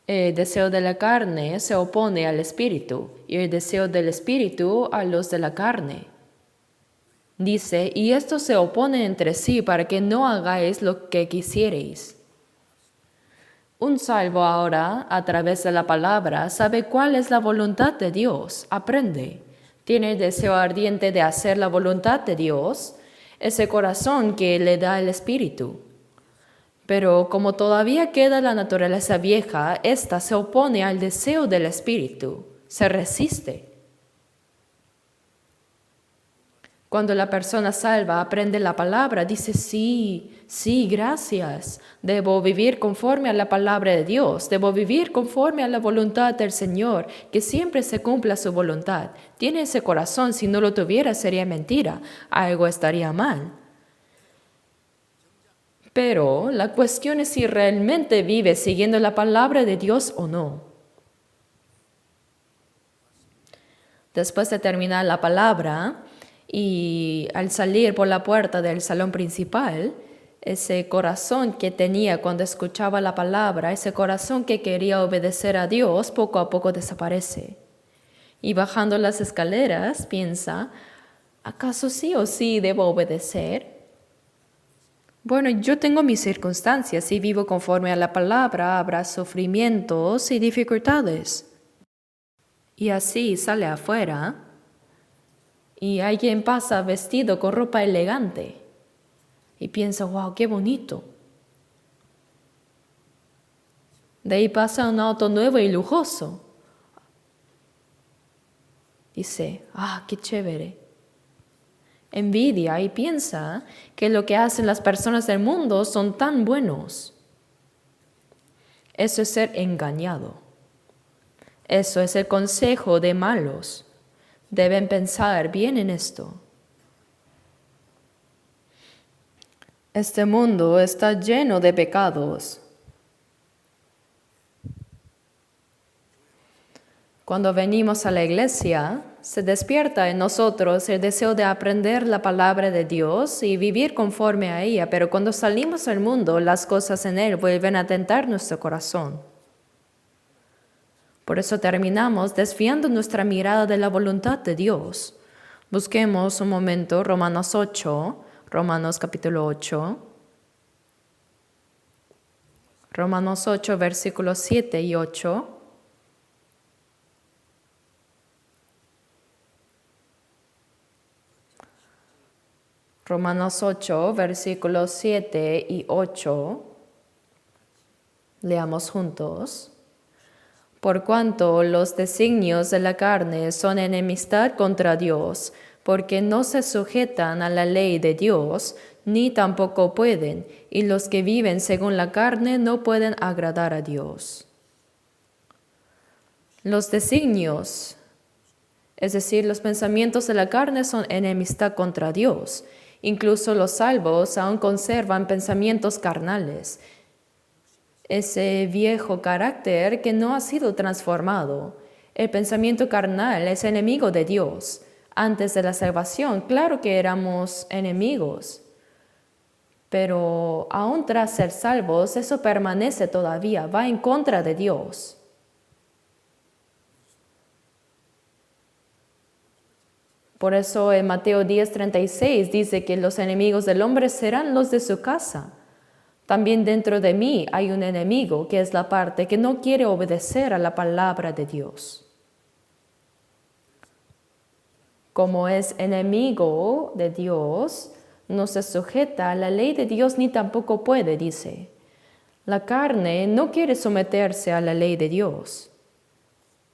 El deseo de la carne se opone al Espíritu y el deseo del Espíritu a los de la carne. Dice, y estos se oponen entre sí para que no hagáis lo que quisierais. Un salvo ahora, a través de la palabra, sabe cuál es la voluntad de Dios, aprende. Tiene el deseo ardiente de hacer la voluntad de Dios, ese corazón que le da el Espíritu. Pero como todavía queda la naturaleza vieja, ésta se opone al deseo del Espíritu, se resiste. Cuando la persona salva aprende la palabra, dice, sí, gracias. Debo vivir conforme a la palabra de Dios. Debo vivir conforme a la voluntad del Señor, que siempre se cumpla su voluntad. Tiene ese corazón, si no lo tuviera sería mentira. Algo estaría mal. Pero la cuestión es si realmente vive siguiendo la palabra de Dios o no. Después de terminar la palabra, y al salir por la puerta del salón principal, ese corazón que tenía cuando escuchaba la palabra, ese corazón que quería obedecer a Dios, poco a poco desaparece. Y bajando las escaleras, piensa, ¿acaso sí o sí debo obedecer? Bueno, yo tengo mis circunstancias y vivo conforme a la palabra, habrá sufrimientos y dificultades. Y así sale afuera. Y alguien pasa vestido con ropa elegante y piensa, wow, qué bonito. De ahí pasa un auto nuevo y lujoso. Dice, qué chévere. Envidia y piensa que lo que hacen las personas del mundo son tan buenos. Eso es ser engañado. Eso es el consejo de malos. Deben pensar bien en esto. Este mundo está lleno de pecados. Cuando venimos a la iglesia, se despierta en nosotros el deseo de aprender la palabra de Dios y vivir conforme a ella, pero cuando salimos al mundo, las cosas en él vuelven a tentar nuestro corazón. Por eso terminamos desviando nuestra mirada de la voluntad de Dios. Busquemos un momento Romanos capítulo 8. Romanos 8, versículos 7 y 8. Romanos 8, versículos 7 y 8. Leamos juntos. Por cuanto los designios de la carne son enemistad contra Dios, porque no se sujetan a la ley de Dios, ni tampoco pueden, y los que viven según la carne no pueden agradar a Dios. Los designios, es decir, los pensamientos de la carne, son enemistad contra Dios. Incluso los salvos aún conservan pensamientos carnales. Ese viejo carácter que no ha sido transformado. El pensamiento carnal es enemigo de Dios. Antes de la salvación, claro que éramos enemigos. Pero aún tras ser salvos, eso permanece todavía, va en contra de Dios. Por eso en Mateo 10:36 dice que los enemigos del hombre serán los de su casa. También dentro de mí hay un enemigo, que es la parte que no quiere obedecer a la palabra de Dios. Como es enemigo de Dios, no se sujeta a la ley de Dios ni tampoco puede, dice. La carne no quiere someterse a la ley de Dios.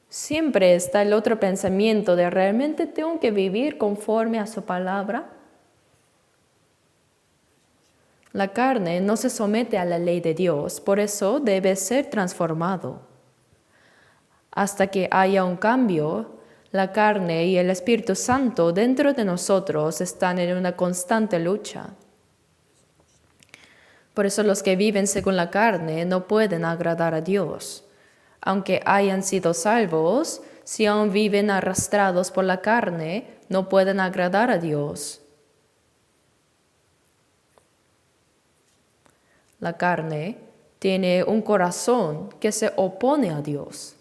Siempre está el otro pensamiento de ¿realmente tengo que vivir conforme a su palabra? La carne no se somete a la ley de Dios, por eso debe ser transformado. Hasta que haya un cambio, la carne y el Espíritu Santo dentro de nosotros están en una constante lucha. Por eso los que viven según la carne no pueden agradar a Dios. Aunque hayan sido salvos, si aún viven arrastrados por la carne, no pueden agradar a Dios. La carne tiene un corazón que se opone a Dios.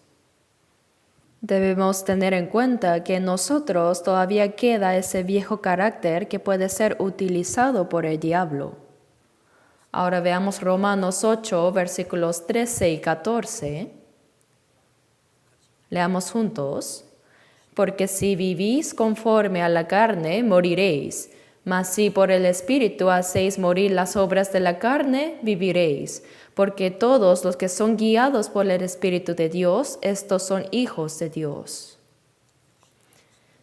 Debemos tener en cuenta que en nosotros todavía queda ese viejo carácter que puede ser utilizado por el diablo. Ahora veamos Romanos 8, versículos 13 y 14. Leamos juntos. Porque si vivís conforme a la carne, moriréis. Mas si por el Espíritu hacéis morir las obras de la carne, viviréis. Porque todos los que son guiados por el Espíritu de Dios, estos son hijos de Dios.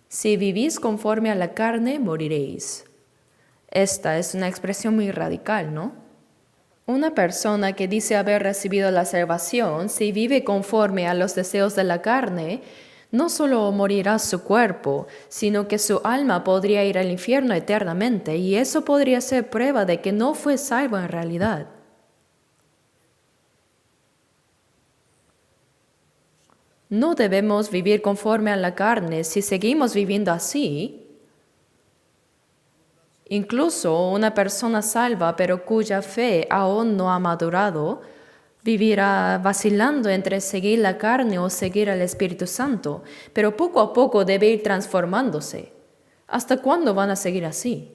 Si vivís conforme a la carne, moriréis. Esta es una expresión muy radical, ¿no? Una persona que dice haber recibido la salvación, si vive conforme a los deseos de la carne, no solo morirá su cuerpo, sino que su alma podría ir al infierno eternamente, y eso podría ser prueba de que no fue salvo en realidad. No debemos vivir conforme a la carne. Si seguimos viviendo así, incluso una persona salva pero cuya fe aún no ha madurado, vivirá vacilando entre seguir la carne o seguir al Espíritu Santo, pero poco a poco debe ir transformándose. ¿Hasta cuándo van a seguir así?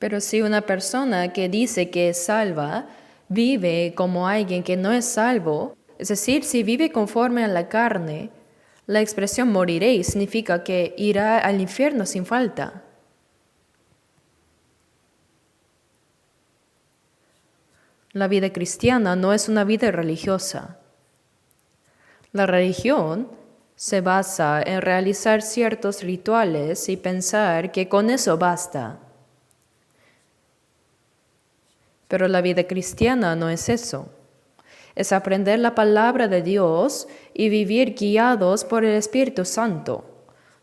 Pero si una persona que dice que es salva vive como alguien que no es salvo, es decir, si vive conforme a la carne, la expresión moriréis significa que irá al infierno sin falta. La vida cristiana no es una vida religiosa. La religión se basa en realizar ciertos rituales y pensar que con eso basta. Pero la vida cristiana no es eso. Es aprender la palabra de Dios y vivir guiados por el Espíritu Santo.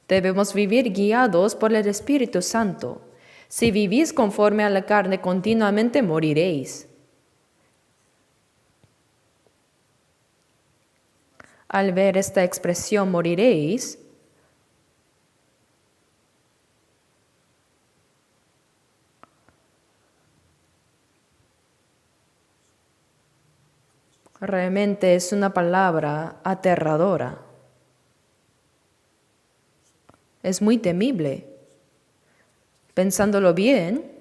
Debemos vivir guiados por el Espíritu Santo. Si vivís conforme a la carne continuamente, moriréis. Al ver esta expresión moriréis, realmente es una palabra aterradora. Es muy temible. Pensándolo bien,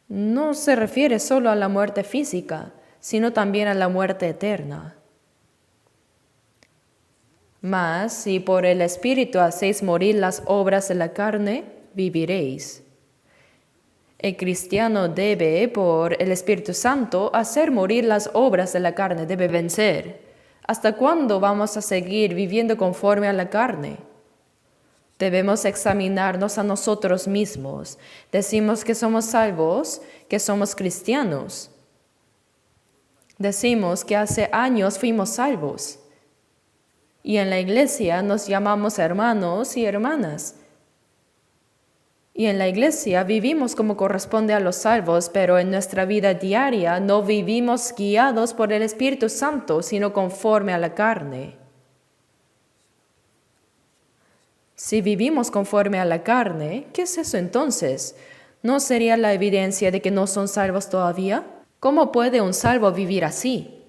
no se refiere solo a la muerte física, sino también a la muerte eterna. Mas si por el Espíritu hacéis morir las obras de la carne, viviréis. El cristiano debe, por el Espíritu Santo, hacer morir las obras de la carne, debe vencer. ¿Hasta cuándo vamos a seguir viviendo conforme a la carne? Debemos examinarnos a nosotros mismos. Decimos que somos salvos, que somos cristianos. Decimos que hace años fuimos salvos. Y en la iglesia nos llamamos hermanos y hermanas. Y en la iglesia vivimos como corresponde a los salvos, pero en nuestra vida diaria no vivimos guiados por el Espíritu Santo, sino conforme a la carne. Si vivimos conforme a la carne, ¿qué es eso entonces? ¿No sería la evidencia de que no son salvos todavía? ¿Cómo puede un salvo vivir así?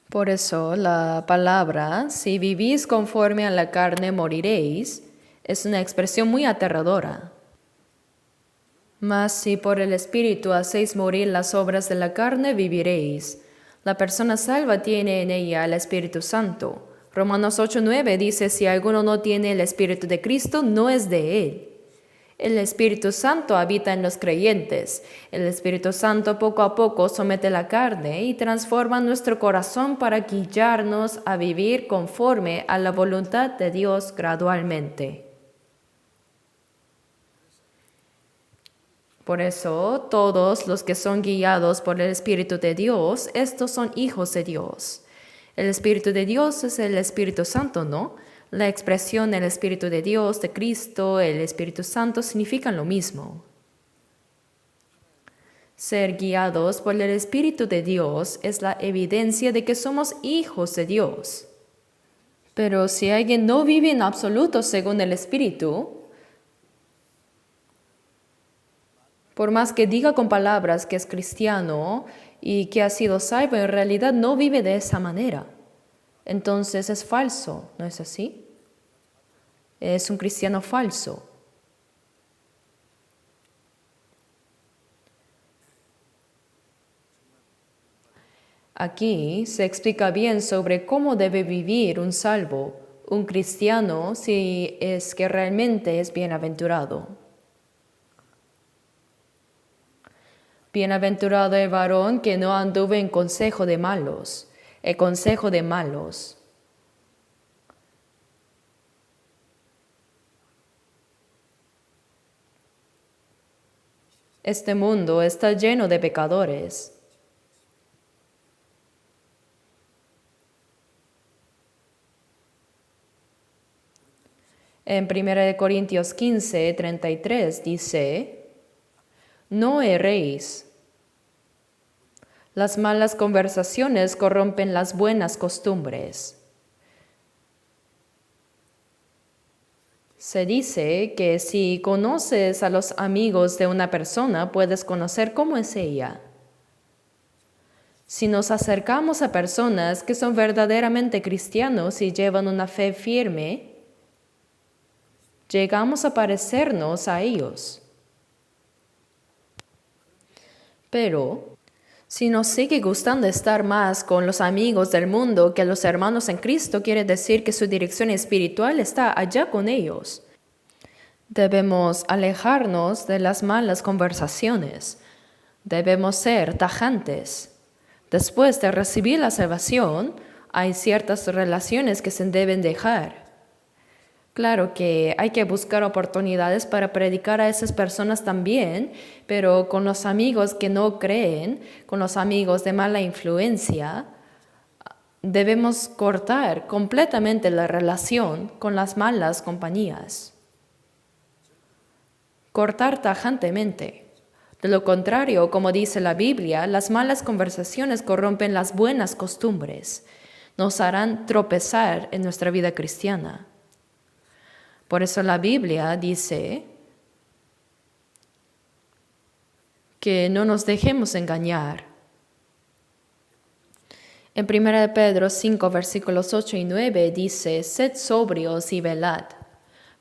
Por eso la palabra, si vivís conforme a la carne, moriréis, es una expresión muy aterradora. Mas si por el Espíritu hacéis morir las obras de la carne, viviréis. La persona salva tiene en ella el Espíritu Santo. Romanos 8:9 dice, si alguno no tiene el Espíritu de Cristo, no es de él. El Espíritu Santo habita en los creyentes. El Espíritu Santo poco a poco somete la carne y transforma nuestro corazón para guiarnos a vivir conforme a la voluntad de Dios gradualmente. Por eso, todos los que son guiados por el Espíritu de Dios, estos son hijos de Dios. El Espíritu de Dios es el Espíritu Santo, ¿no? La expresión del Espíritu de Dios, de Cristo, el Espíritu Santo significan lo mismo. Ser guiados por el Espíritu de Dios es la evidencia de que somos hijos de Dios. Pero si alguien no vive en absoluto según el Espíritu, por más que diga con palabras que es cristiano y que ha sido salvo, en realidad no vive de esa manera. Entonces es falso, ¿no es así? Es un cristiano falso. Aquí se explica bien sobre cómo debe vivir un salvo, un cristiano, si es que realmente es bienaventurado. Bienaventurado el varón que no anduvo en consejo de malos, el consejo de malos. Este mundo está lleno de pecadores. En 1 Corintios 15:33 dice, no erréis. Las malas conversaciones corrompen las buenas costumbres. Se dice que si conoces a los amigos de una persona, puedes conocer cómo es ella. Si nos acercamos a personas que son verdaderamente cristianos y llevan una fe firme, llegamos a parecernos a ellos. Pero si nos sigue gustando estar más con los amigos del mundo que los hermanos en Cristo, quiere decir que su dirección espiritual está allá con ellos. Debemos alejarnos de las malas conversaciones. Debemos ser tajantes. Después de recibir la salvación, hay ciertas relaciones que se deben dejar. Claro que hay que buscar oportunidades para predicar a esas personas también, pero con los amigos que no creen, con los amigos de mala influencia, debemos cortar completamente la relación con las malas compañías. Cortar tajantemente. De lo contrario, como dice la Biblia, las malas conversaciones corrompen las buenas costumbres, nos harán tropezar en nuestra vida cristiana. Por eso la Biblia dice que no nos dejemos engañar. En 1 Pedro 5, versículos 8 y 9 dice, «Sed sobrios y velad,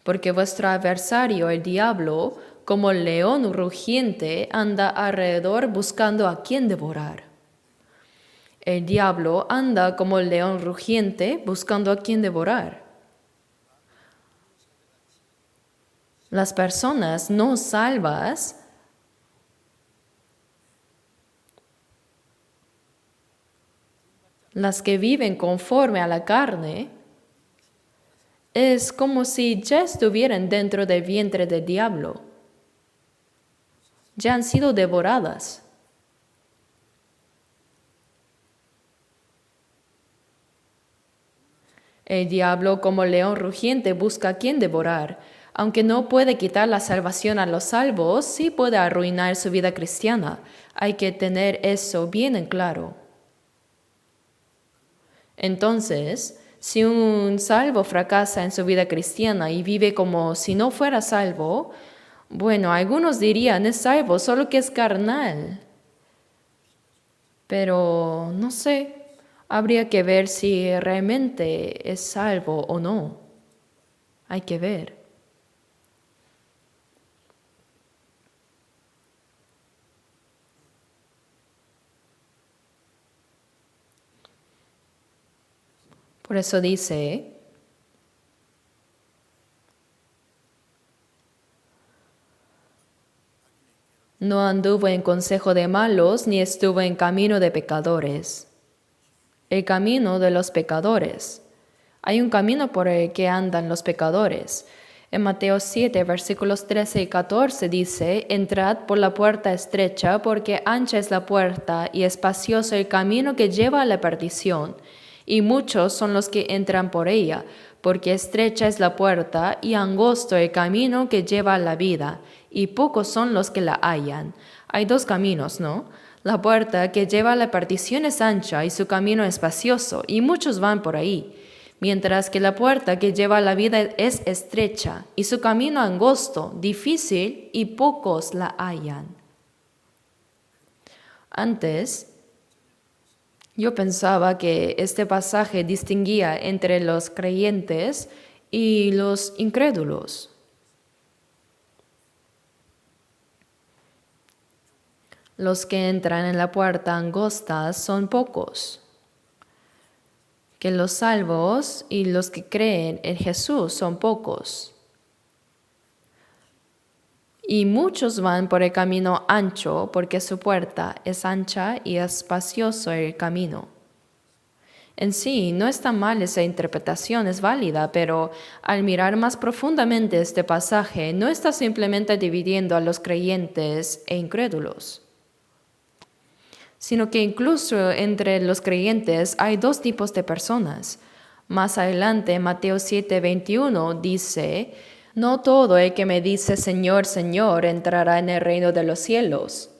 porque vuestro adversario, el diablo, como el león rugiente, anda alrededor buscando a quien devorar». El diablo anda como el león rugiente buscando a quien devorar. Las personas no salvas las que viven conforme a la carne, es como si ya estuvieran dentro del vientre del diablo. Ya han sido devoradas. El diablo, como león rugiente, busca a quien devorar. Aunque no puede quitar la salvación a los salvos, sí puede arruinar su vida cristiana. Hay que tener eso bien en claro. Entonces, si un salvo fracasa en su vida cristiana y vive como si no fuera salvo, bueno, algunos dirían, es salvo, solo que es carnal. Pero no sé, habría que ver si realmente es salvo o no. Hay que ver. Por eso dice, no anduvo en consejo de malos, ni estuvo en camino de pecadores. El camino de los pecadores. Hay un camino por el que andan los pecadores. En Mateo 7, versículos 13 y 14 dice, «Entrad por la puerta estrecha, porque ancha es la puerta y espacioso el camino que lleva a la perdición, y muchos son los que entran por ella, porque estrecha es la puerta y angosto el camino que lleva a la vida, y pocos son los que la hallan». Hay dos caminos, ¿no? La puerta que lleva a la perdición es ancha y su camino espacioso, y muchos van por ahí. Mientras que la puerta que lleva a la vida es estrecha y su camino angosto, difícil, y pocos la hallan. Antes, yo pensaba que este pasaje distinguía entre los creyentes y los incrédulos. Los que entran en la puerta angosta son pocos. Que los salvos y los que creen en Jesús son pocos. Y muchos van por el camino ancho, porque su puerta es ancha y espacioso el camino. En sí, no está mal esa interpretación, es válida, pero al mirar más profundamente este pasaje, no está simplemente dividiendo a los creyentes e incrédulos, sino que incluso entre los creyentes hay dos tipos de personas. Más adelante, Mateo 7:21 dice, «No todo el que me dice Señor, Señor entrará en el reino de los cielos,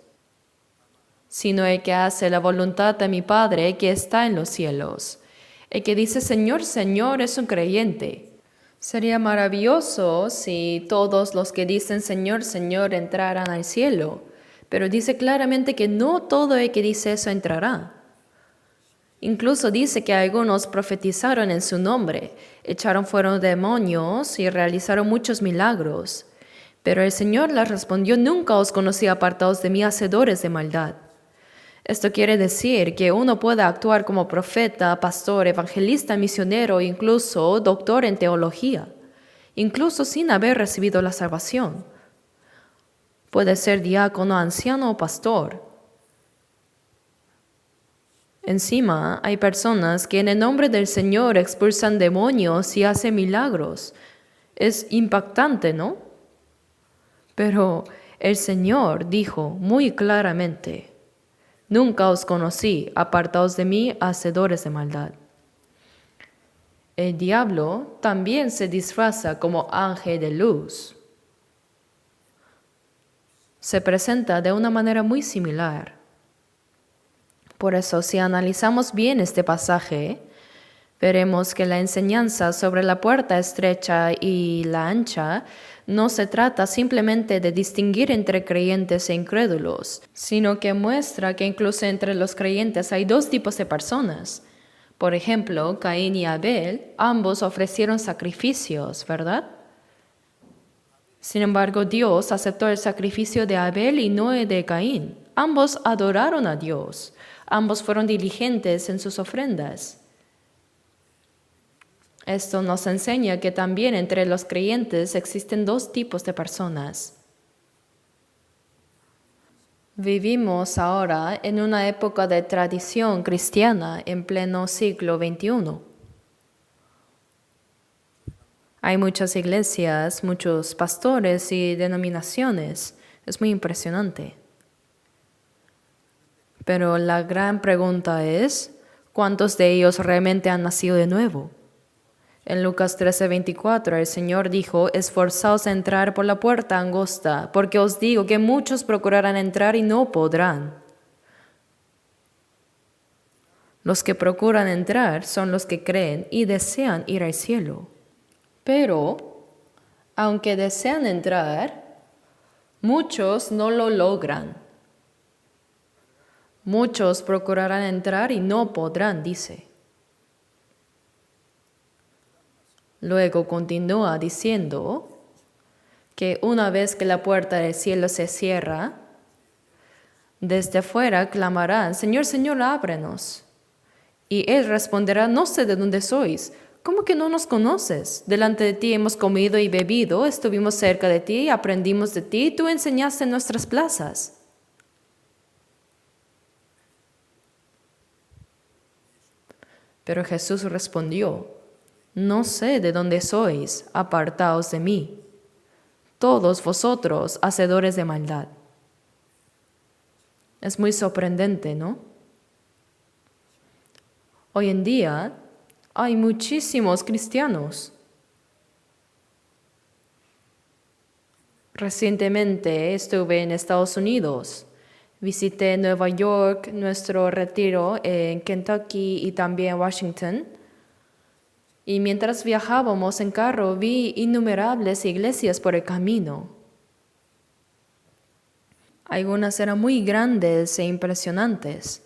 sino el que hace la voluntad de mi Padre que está en los cielos». El que dice Señor, Señor es un creyente. Sería maravilloso si todos los que dicen Señor, Señor entraran al cielo. Pero dice claramente que no todo el que dice eso entrará. Incluso dice que algunos profetizaron en su nombre, echaron fuera demonios y realizaron muchos milagros. Pero el Señor les respondió, «Nunca os conocí, apartados de mí, hacedores de maldad». Esto quiere decir que uno puede actuar como profeta, pastor, evangelista, misionero, incluso doctor en teología. incluso sin haber recibido la salvación. Puede ser diácono, anciano o pastor. Encima, hay personas que en el nombre del Señor expulsan demonios y hacen milagros. Es impactante, ¿no? Pero el Señor dijo muy claramente: nunca os conocí, apartaos de mí, hacedores de maldad. El diablo también se disfraza como ángel de luz. Se presenta de una manera muy similar. Por eso, si analizamos bien este pasaje, veremos que la enseñanza sobre la puerta estrecha y la ancha no se trata simplemente de distinguir entre creyentes e incrédulos, sino que muestra que incluso entre los creyentes hay dos tipos de personas. Por ejemplo, Caín y Abel, ambos ofrecieron sacrificios, ¿verdad? Sin embargo, Dios aceptó el sacrificio de Abel y no el de Caín. Ambos adoraron a Dios. Ambos fueron diligentes en sus ofrendas. Esto nos enseña que también entre los creyentes existen dos tipos de personas. Vivimos ahora en una época de tradición cristiana en pleno siglo XXI. Hay muchas iglesias, muchos pastores y denominaciones. Es muy impresionante. Pero la gran pregunta es, ¿cuántos de ellos realmente han nacido de nuevo? En Lucas 13:24 el Señor dijo: esforzaos a entrar por la puerta angosta, porque os digo que muchos procurarán entrar y no podrán. Los que procuran entrar son los que creen y desean ir al cielo. Pero, aunque desean entrar, muchos no lo logran. Muchos procurarán entrar y no podrán, dice. Luego continúa diciendo que una vez que la puerta del cielo se cierra, desde afuera clamarán: Señor, Señor, ábrenos. Y Él responderá: no sé de dónde sois. ¿Cómo que no nos conoces? Delante de ti hemos comido y bebido, estuvimos cerca de ti, aprendimos de ti, tú enseñaste en nuestras plazas. Pero Jesús respondió: no sé de dónde sois, apartaos de mí, todos vosotros hacedores de maldad. Es muy sorprendente, ¿no? Hoy en día hay muchísimos cristianos. Recientemente estuve en Estados Unidos. Visité Nueva York, nuestro retiro en Kentucky y también Washington. Y mientras viajábamos en carro vi innumerables iglesias por el camino. Algunas eran muy grandes e impresionantes.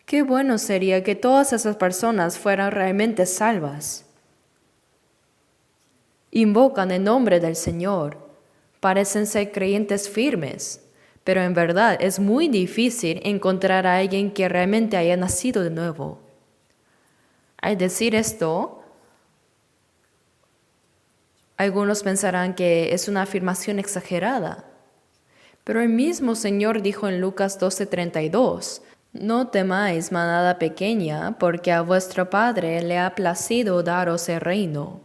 Qué bueno sería que todas esas personas fueran realmente salvas. Invocan el nombre del Señor. Parecen ser creyentes firmes. Pero en verdad es muy difícil encontrar a alguien que realmente haya nacido de nuevo. Al decir esto, algunos pensarán que es una afirmación exagerada. Pero el mismo Señor dijo en Lucas 12:32, no temáis, manada pequeña, porque a vuestro Padre le ha placido daros el reino.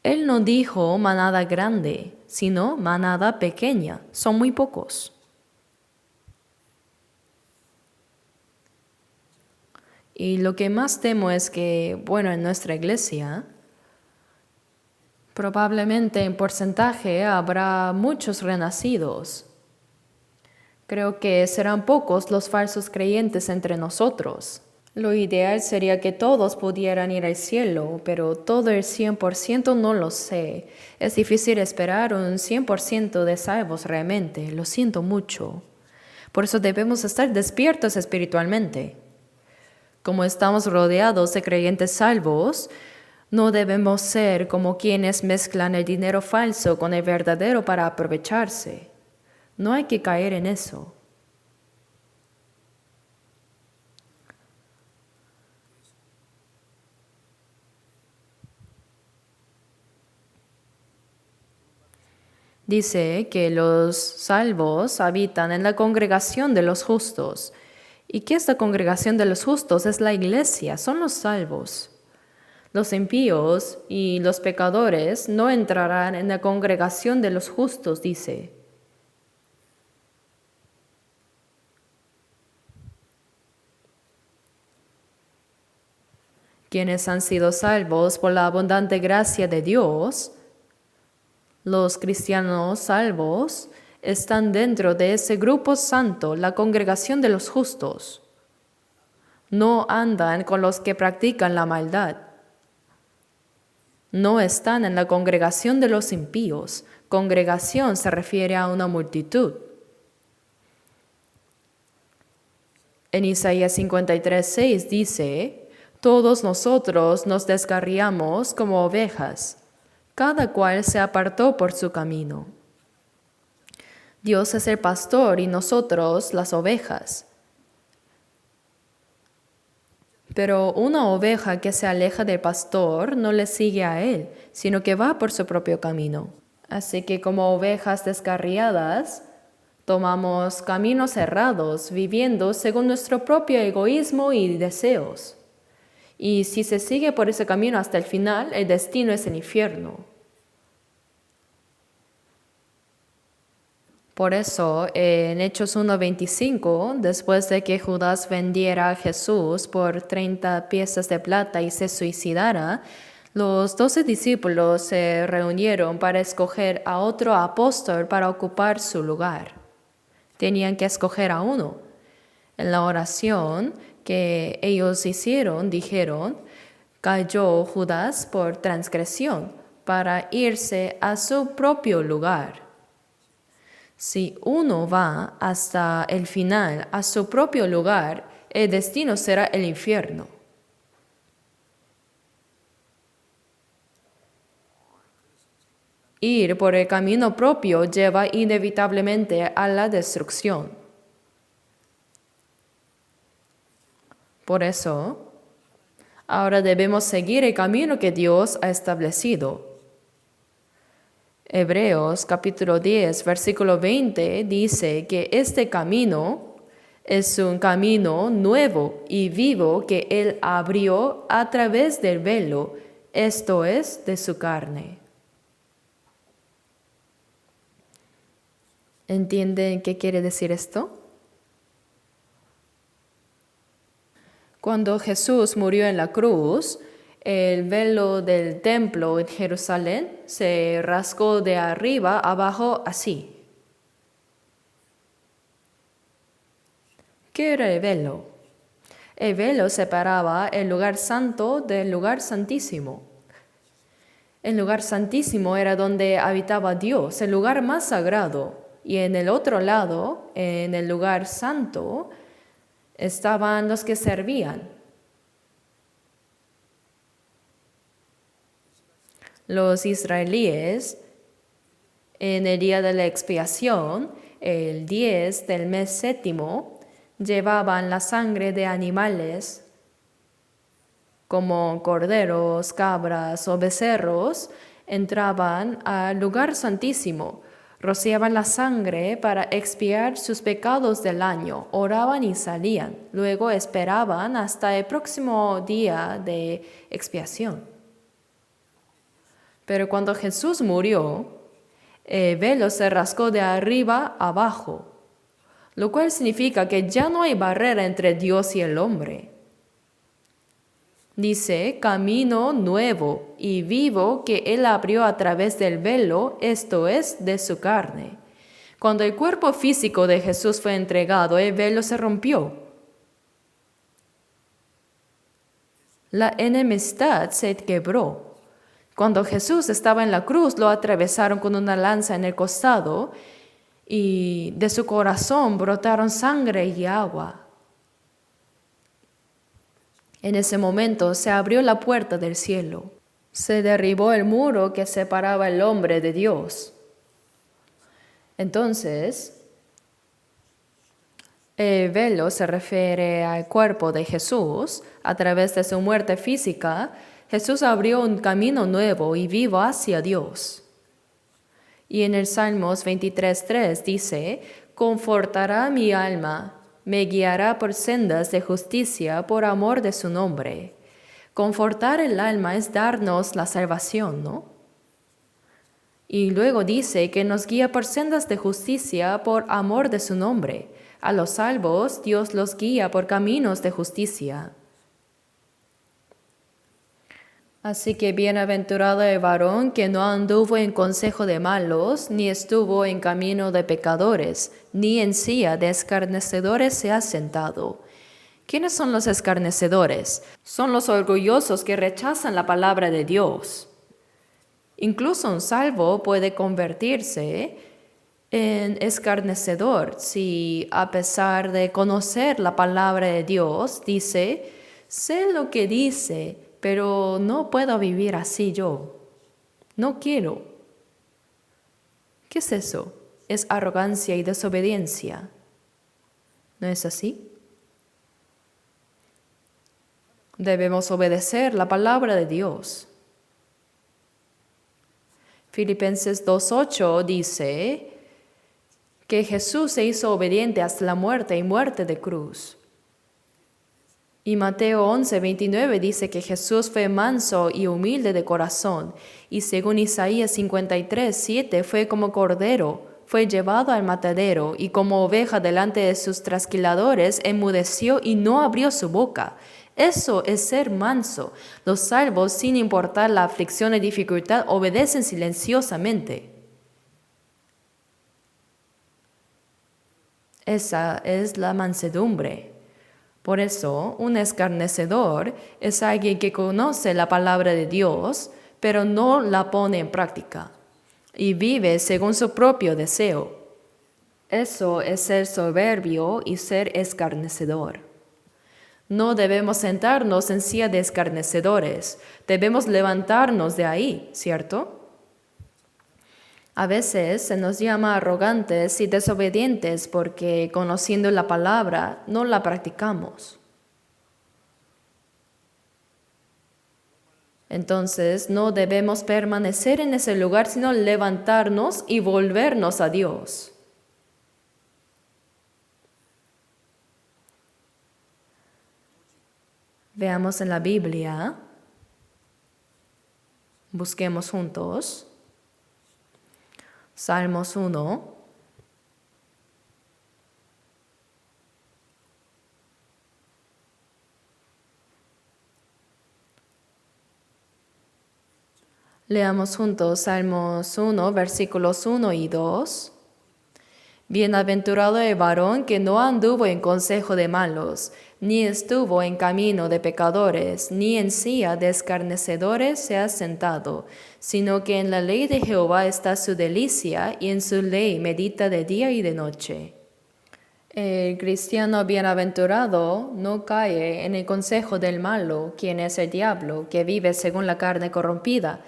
Él no dijo manada grande, sino manada pequeña. Son muy pocos. Y lo que más temo es que, en nuestra iglesia, probablemente en porcentaje habrá muchos renacidos. Creo que serán pocos los falsos creyentes entre nosotros. Lo ideal sería que todos pudieran ir al cielo, pero todo el 100% no lo sé. Es difícil esperar un 100% de salvos realmente, lo siento mucho. Por eso debemos estar despiertos espiritualmente. Como estamos rodeados de creyentes salvos, no debemos ser como quienes mezclan el dinero falso con el verdadero para aprovecharse. No hay que caer en eso. Dice que los salvos habitan en la congregación de los justos y que esta congregación de los justos es la iglesia, son los salvos. Los impíos y los pecadores no entrarán en la congregación de los justos, dice. Quienes han sido salvos por la abundante gracia de Dios, los cristianos salvos, están dentro de ese grupo santo, la congregación de los justos. No andan con los que practican la maldad. No están en la congregación de los impíos. Congregación se refiere a una multitud. En Isaías 53:6 dice: todos nosotros nos descarriamos como ovejas, cada cual se apartó por su camino. Dios es el pastor y nosotros las ovejas. Pero una oveja que se aleja del pastor no le sigue a él, sino que va por su propio camino. Así que como ovejas descarriadas, tomamos caminos errados, viviendo según nuestro propio egoísmo y deseos. Y si se sigue por ese camino hasta el final, el destino es el infierno. Por eso, en Hechos 1:25, después de que Judas vendiera a Jesús por 30 piezas de plata y se suicidara, los 12 discípulos se reunieron para escoger a otro apóstol para ocupar su lugar. Tenían que escoger a uno. En la oración que ellos hicieron, dijeron: cayó Judas por transgresión para irse a su propio lugar. Si uno va hasta el final, a su propio lugar, el destino será el infierno. Ir por el camino propio lleva inevitablemente a la destrucción. Por eso, ahora debemos seguir el camino que Dios ha establecido. Hebreos capítulo 10, versículo 20 dice que este camino es un camino nuevo y vivo que Él abrió a través del velo, esto es, de su carne. ¿Entienden qué quiere decir esto? Cuando Jesús murió en la cruz, el velo del templo en Jerusalén se rasgó de arriba abajo así. ¿Qué era el velo? El velo separaba el lugar santo del lugar santísimo. El lugar santísimo era donde habitaba Dios, el lugar más sagrado. Y en el otro lado, en el lugar santo, estaban los que servían. Los israelíes, en el día de la expiación, el 10 del mes séptimo, llevaban la sangre de animales como corderos, cabras o becerros, entraban al lugar santísimo, rociaban la sangre para expiar sus pecados del año, oraban y salían, luego esperaban hasta el próximo día de expiación. Pero cuando Jesús murió, el velo se rasgó de arriba abajo, lo cual significa que ya no hay barrera entre Dios y el hombre. Dice, camino nuevo y vivo que Él abrió a través del velo, esto es, de su carne. Cuando el cuerpo físico de Jesús fue entregado, el velo se rompió. La enemistad se quebró. Cuando Jesús estaba en la cruz, lo atravesaron con una lanza en el costado y de su corazón brotaron sangre y agua. En ese momento se abrió la puerta del cielo. Se derribó el muro que separaba al hombre de Dios. Entonces, el velo se refiere al cuerpo de Jesús. A través de su muerte física, Jesús abrió un camino nuevo y vivo hacia Dios. Y en el Salmos 23:3 dice, confortará mi alma, me guiará por sendas de justicia por amor de su nombre. Confortar el alma es darnos la salvación, ¿no? Y luego dice que nos guía por sendas de justicia por amor de su nombre. A los salvos, Dios los guía por caminos de justicia. Así que bienaventurado el varón que no anduvo en consejo de malos, ni estuvo en camino de pecadores, ni en silla de escarnecedores se ha sentado. ¿Quiénes son los escarnecedores? Son los orgullosos que rechazan la palabra de Dios. Incluso un salvo puede convertirse en escarnecedor si, a pesar de conocer la palabra de Dios, dice, sé lo que dice, pero no puedo vivir así yo. No quiero. ¿Qué es eso? Es arrogancia y desobediencia. ¿No es así? Debemos obedecer la palabra de Dios. Filipenses 2:8 dice que Jesús se hizo obediente hasta la muerte y muerte de cruz. Y Mateo 11:29 dice que Jesús fue manso y humilde de corazón, y según Isaías 53:7 fue como cordero, fue llevado al matadero, y como oveja delante de sus trasquiladores enmudeció y no abrió su boca. Eso es ser manso. Los salvos, sin importar la aflicción y dificultad, obedecen silenciosamente. Esa es la mansedumbre. Por eso, un escarnecedor es alguien que conoce la palabra de Dios, pero no la pone en práctica y vive según su propio deseo. Eso es ser soberbio y ser escarnecedor. No debemos sentarnos en silla de escarnecedores, debemos levantarnos de ahí, ¿cierto? A veces se nos llama arrogantes y desobedientes porque, conociendo la palabra, no la practicamos. Entonces, no debemos permanecer en ese lugar, sino levantarnos y volvernos a Dios. Veamos en la Biblia, busquemos juntos, Salmos 1. Leamos juntos Salmos 1, versículos 1 y 2. Bienaventurado el varón que no anduvo en consejo de malos, ni estuvo en camino de pecadores, ni en silla de escarnecedores se ha sentado, sino que en la ley de Jehová está su delicia, y en su ley medita de día y de noche. El cristiano bienaventurado no cae en el consejo del malo, quien es el diablo, que vive según la carne corrompida,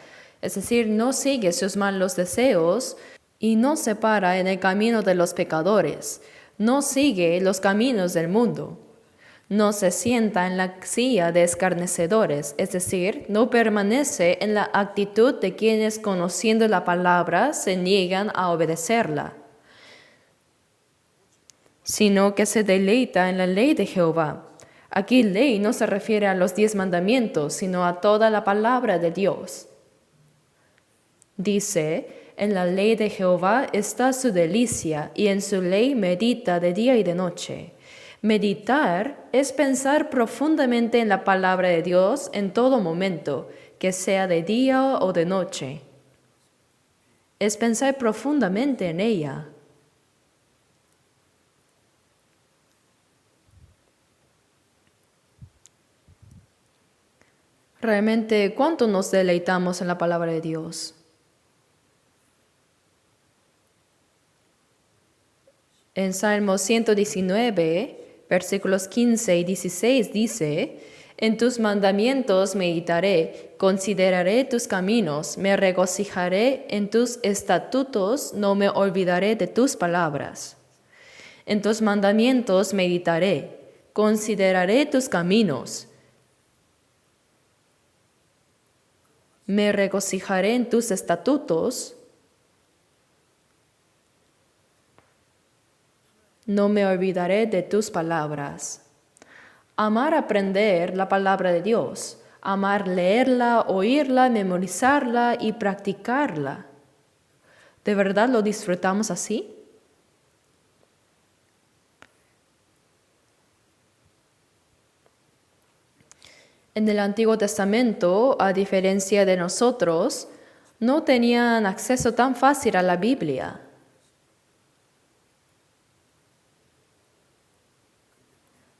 es decir, no sigue sus malos deseos, y no se para en el camino de los pecadores, no sigue los caminos del mundo, no se sienta en la silla de escarnecedores, es decir, no permanece en la actitud de quienes, conociendo la palabra, se niegan a obedecerla, sino que se deleita en la ley de Jehová. Aquí ley no se refiere a los 10 mandamientos, sino a toda la palabra de Dios. Dice, en la ley de Jehová está su delicia, y en su ley medita de día y de noche. Meditar es pensar profundamente en la palabra de Dios en todo momento, que sea de día o de noche. Es pensar profundamente en ella. Realmente, ¿cuánto nos deleitamos en la palabra de Dios? En Salmo 119, versículos 15 y 16 dice, en tus mandamientos meditaré, consideraré tus caminos, me regocijaré en tus estatutos, no me olvidaré de tus palabras. En tus mandamientos meditaré, consideraré tus caminos, me regocijaré en tus estatutos, No me olvidaré de tus palabras. Amar aprender la palabra de Dios. Amar leerla, oírla, memorizarla y practicarla. ¿De verdad lo disfrutamos así? En el Antiguo Testamento, a diferencia de nosotros, no tenían acceso tan fácil a la Biblia.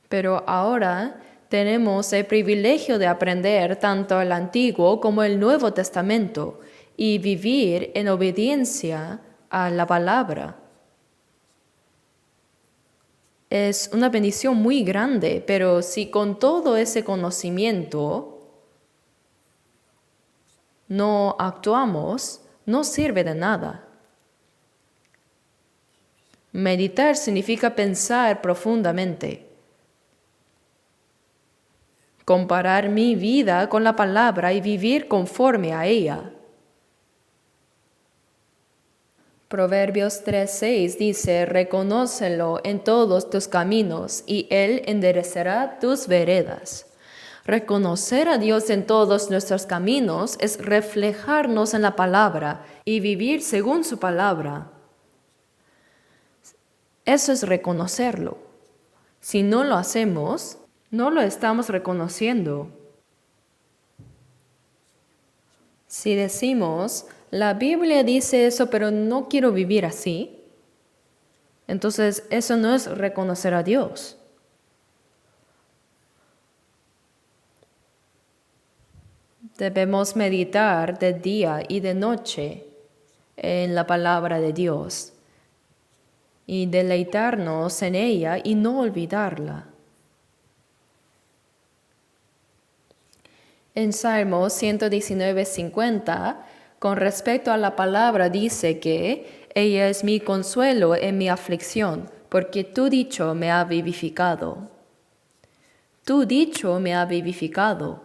Pero ahora tenemos el privilegio de aprender tanto el Antiguo como el Nuevo Testamento y vivir en obediencia a la palabra. Es una bendición muy grande, pero si con todo ese conocimiento no actuamos, no sirve de nada. Meditar significa pensar profundamente. Comparar mi vida con la palabra y vivir conforme a ella. Proverbios 3:6 dice, reconócelo en todos tus caminos y Él enderezará tus veredas. Reconocer a Dios en todos nuestros caminos es reflejarnos en la palabra y vivir según su palabra. Eso es reconocerlo. Si no lo hacemos, no lo estamos reconociendo. Si decimos, la Biblia dice eso, pero no quiero vivir así, entonces eso no es reconocer a Dios. Debemos meditar de día y de noche en la palabra de Dios y deleitarnos en ella y no olvidarla. En Salmo 119:50, con respecto a la palabra, dice que ella es mi consuelo en mi aflicción, porque tu dicho me ha vivificado. Tu dicho me ha vivificado.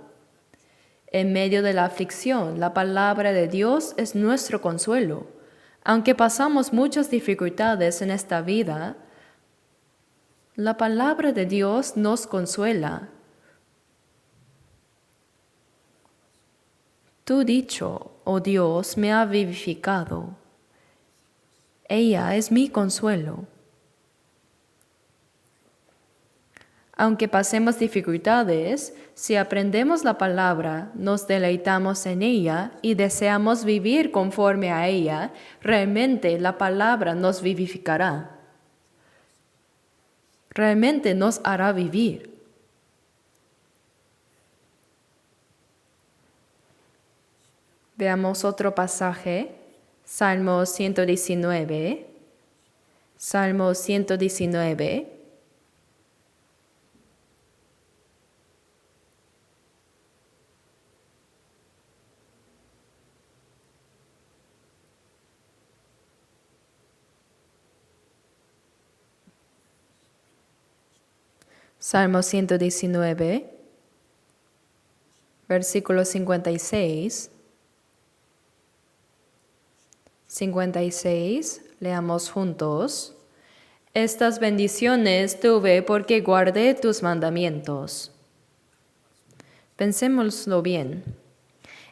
En medio de la aflicción, la palabra de Dios es nuestro consuelo. Aunque pasamos muchas dificultades en esta vida, la palabra de Dios nos consuela. Tu dicho, oh Dios, me ha vivificado. Ella es mi consuelo. Aunque pasemos dificultades, si aprendemos la palabra, nos deleitamos en ella y deseamos vivir conforme a ella, realmente la palabra nos vivificará. Realmente nos hará vivir. Veamos otro pasaje, Salmo 119. Salmo 119. Salmo 119, versículo 56. 56, leamos juntos. Estas bendiciones tuve porque guardé tus mandamientos. Pensémoslo bien.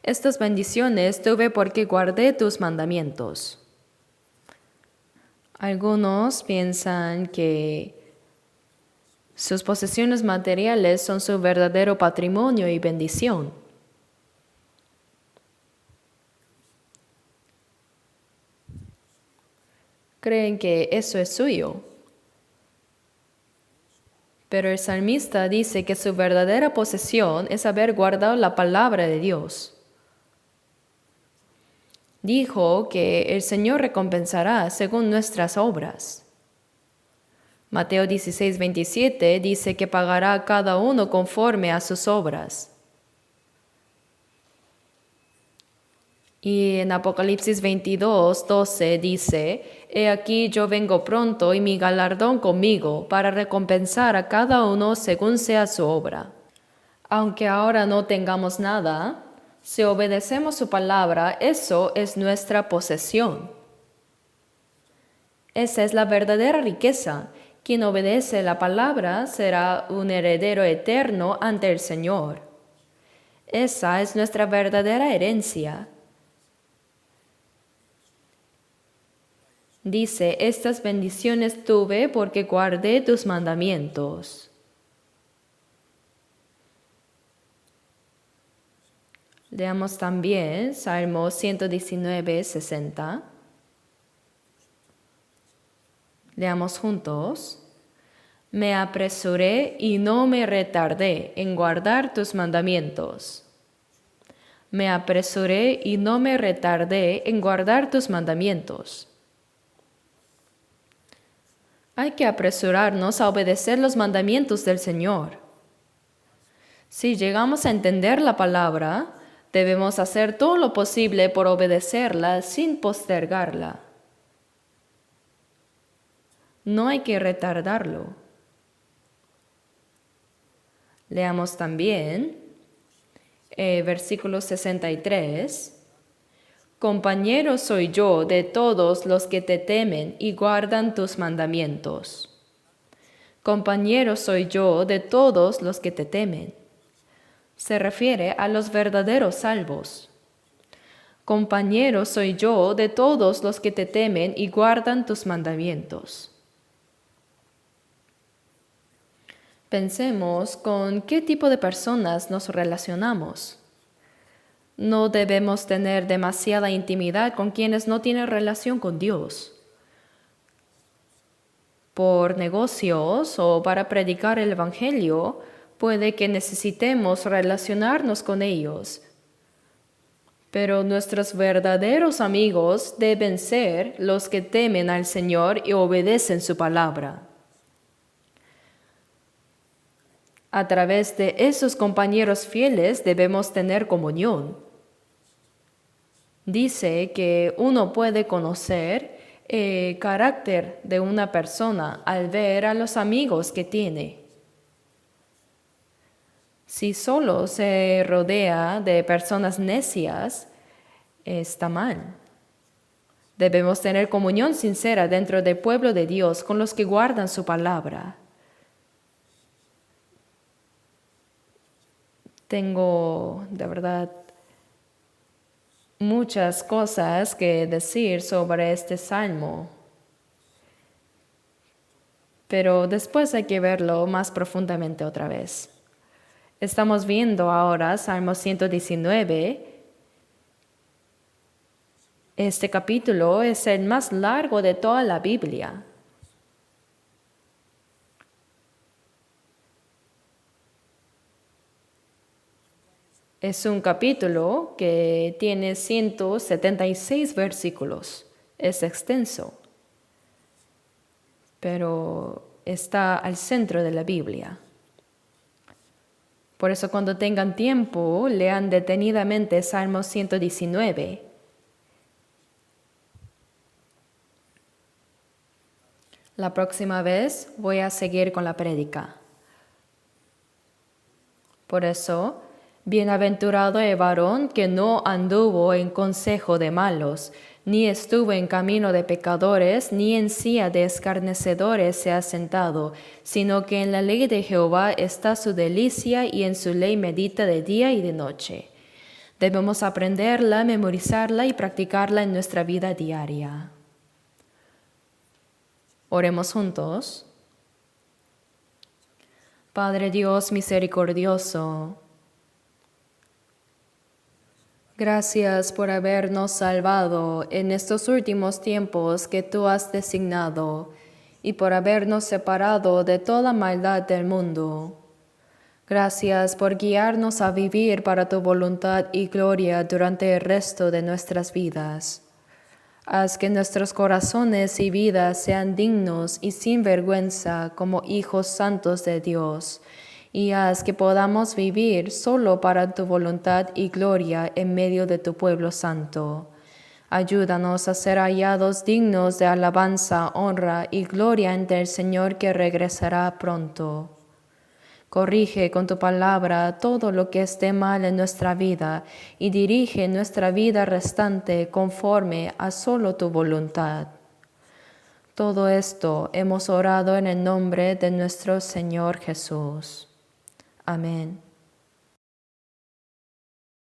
Estas bendiciones tuve porque guardé tus mandamientos. Algunos piensan que sus posesiones materiales son su verdadero patrimonio y bendición. Creen que eso es suyo. Pero el salmista dice que su verdadera posesión es haber guardado la palabra de Dios. Dijo que el Señor recompensará según nuestras obras. Mateo 16:27 dice que pagará a cada uno conforme a sus obras. Y en Apocalipsis 22:12 dice, he aquí yo vengo pronto y mi galardón conmigo para recompensar a cada uno según sea su obra. Aunque ahora no tengamos nada, si obedecemos su palabra, eso es nuestra posesión. Esa es la verdadera riqueza, Quien obedece la palabra será un heredero eterno ante el Señor. Esa es nuestra verdadera herencia. Dice, estas bendiciones tuve porque guardé tus mandamientos. Leamos también Salmo 119, 60. Leamos juntos. Me apresuré y no me retardé en guardar tus mandamientos. Me apresuré y no me retardé en guardar tus mandamientos. Hay que apresurarnos a obedecer los mandamientos del Señor. Si llegamos a entender la palabra, debemos hacer todo lo posible por obedecerla sin postergarla. No hay que retardarlo. Leamos también versículo 63. Compañero soy yo de todos los que te temen y guardan tus mandamientos. Compañero soy yo de todos los que te temen. Se refiere a los verdaderos salvos. Compañero soy yo de todos los que te temen y guardan tus mandamientos. Pensemos con qué tipo de personas nos relacionamos. No debemos tener demasiada intimidad con quienes no tienen relación con Dios. Por negocios o para predicar el Evangelio, puede que necesitemos relacionarnos con ellos. Pero nuestros verdaderos amigos deben ser los que temen al Señor y obedecen su palabra. A través de esos compañeros fieles debemos tener comunión. Dice que uno puede conocer el carácter de una persona al ver a los amigos que tiene. Si solo se rodea de personas necias, está mal. Debemos tener comunión sincera dentro del pueblo de Dios con los que guardan su palabra. Tengo, de verdad, muchas cosas que decir sobre este salmo, pero después hay que verlo más profundamente otra vez. Estamos viendo ahora Salmo 119. Este capítulo es el más largo de toda la Biblia. Es un capítulo que tiene 176 versículos. Es extenso, pero está al centro de la Biblia. Por eso cuando tengan tiempo, lean detenidamente Salmo 119. La próxima vez voy a seguir con la prédica. Por eso, bienaventurado el varón que no anduvo en consejo de malos, ni estuvo en camino de pecadores, ni en silla de escarnecedores se ha sentado, sino que en la ley de Jehová está su delicia y en su ley medita de día y de noche. Debemos aprenderla, memorizarla y practicarla en nuestra vida diaria. Oremos juntos. Padre Dios misericordioso, gracias por habernos salvado en estos últimos tiempos que tú has designado y por habernos separado de toda maldad del mundo. Gracias por guiarnos a vivir para tu voluntad y gloria durante el resto de nuestras vidas. Haz que nuestros corazones y vidas sean dignos y sin vergüenza como hijos santos de Dios, y haz que podamos vivir solo para tu voluntad y gloria en medio de tu pueblo santo. Ayúdanos a ser hallados dignos de alabanza, honra y gloria ante el Señor que regresará pronto. Corrige con tu palabra todo lo que esté mal en nuestra vida y dirige nuestra vida restante conforme a solo tu voluntad. Todo esto hemos orado en el nombre de nuestro Señor Jesús. Amén.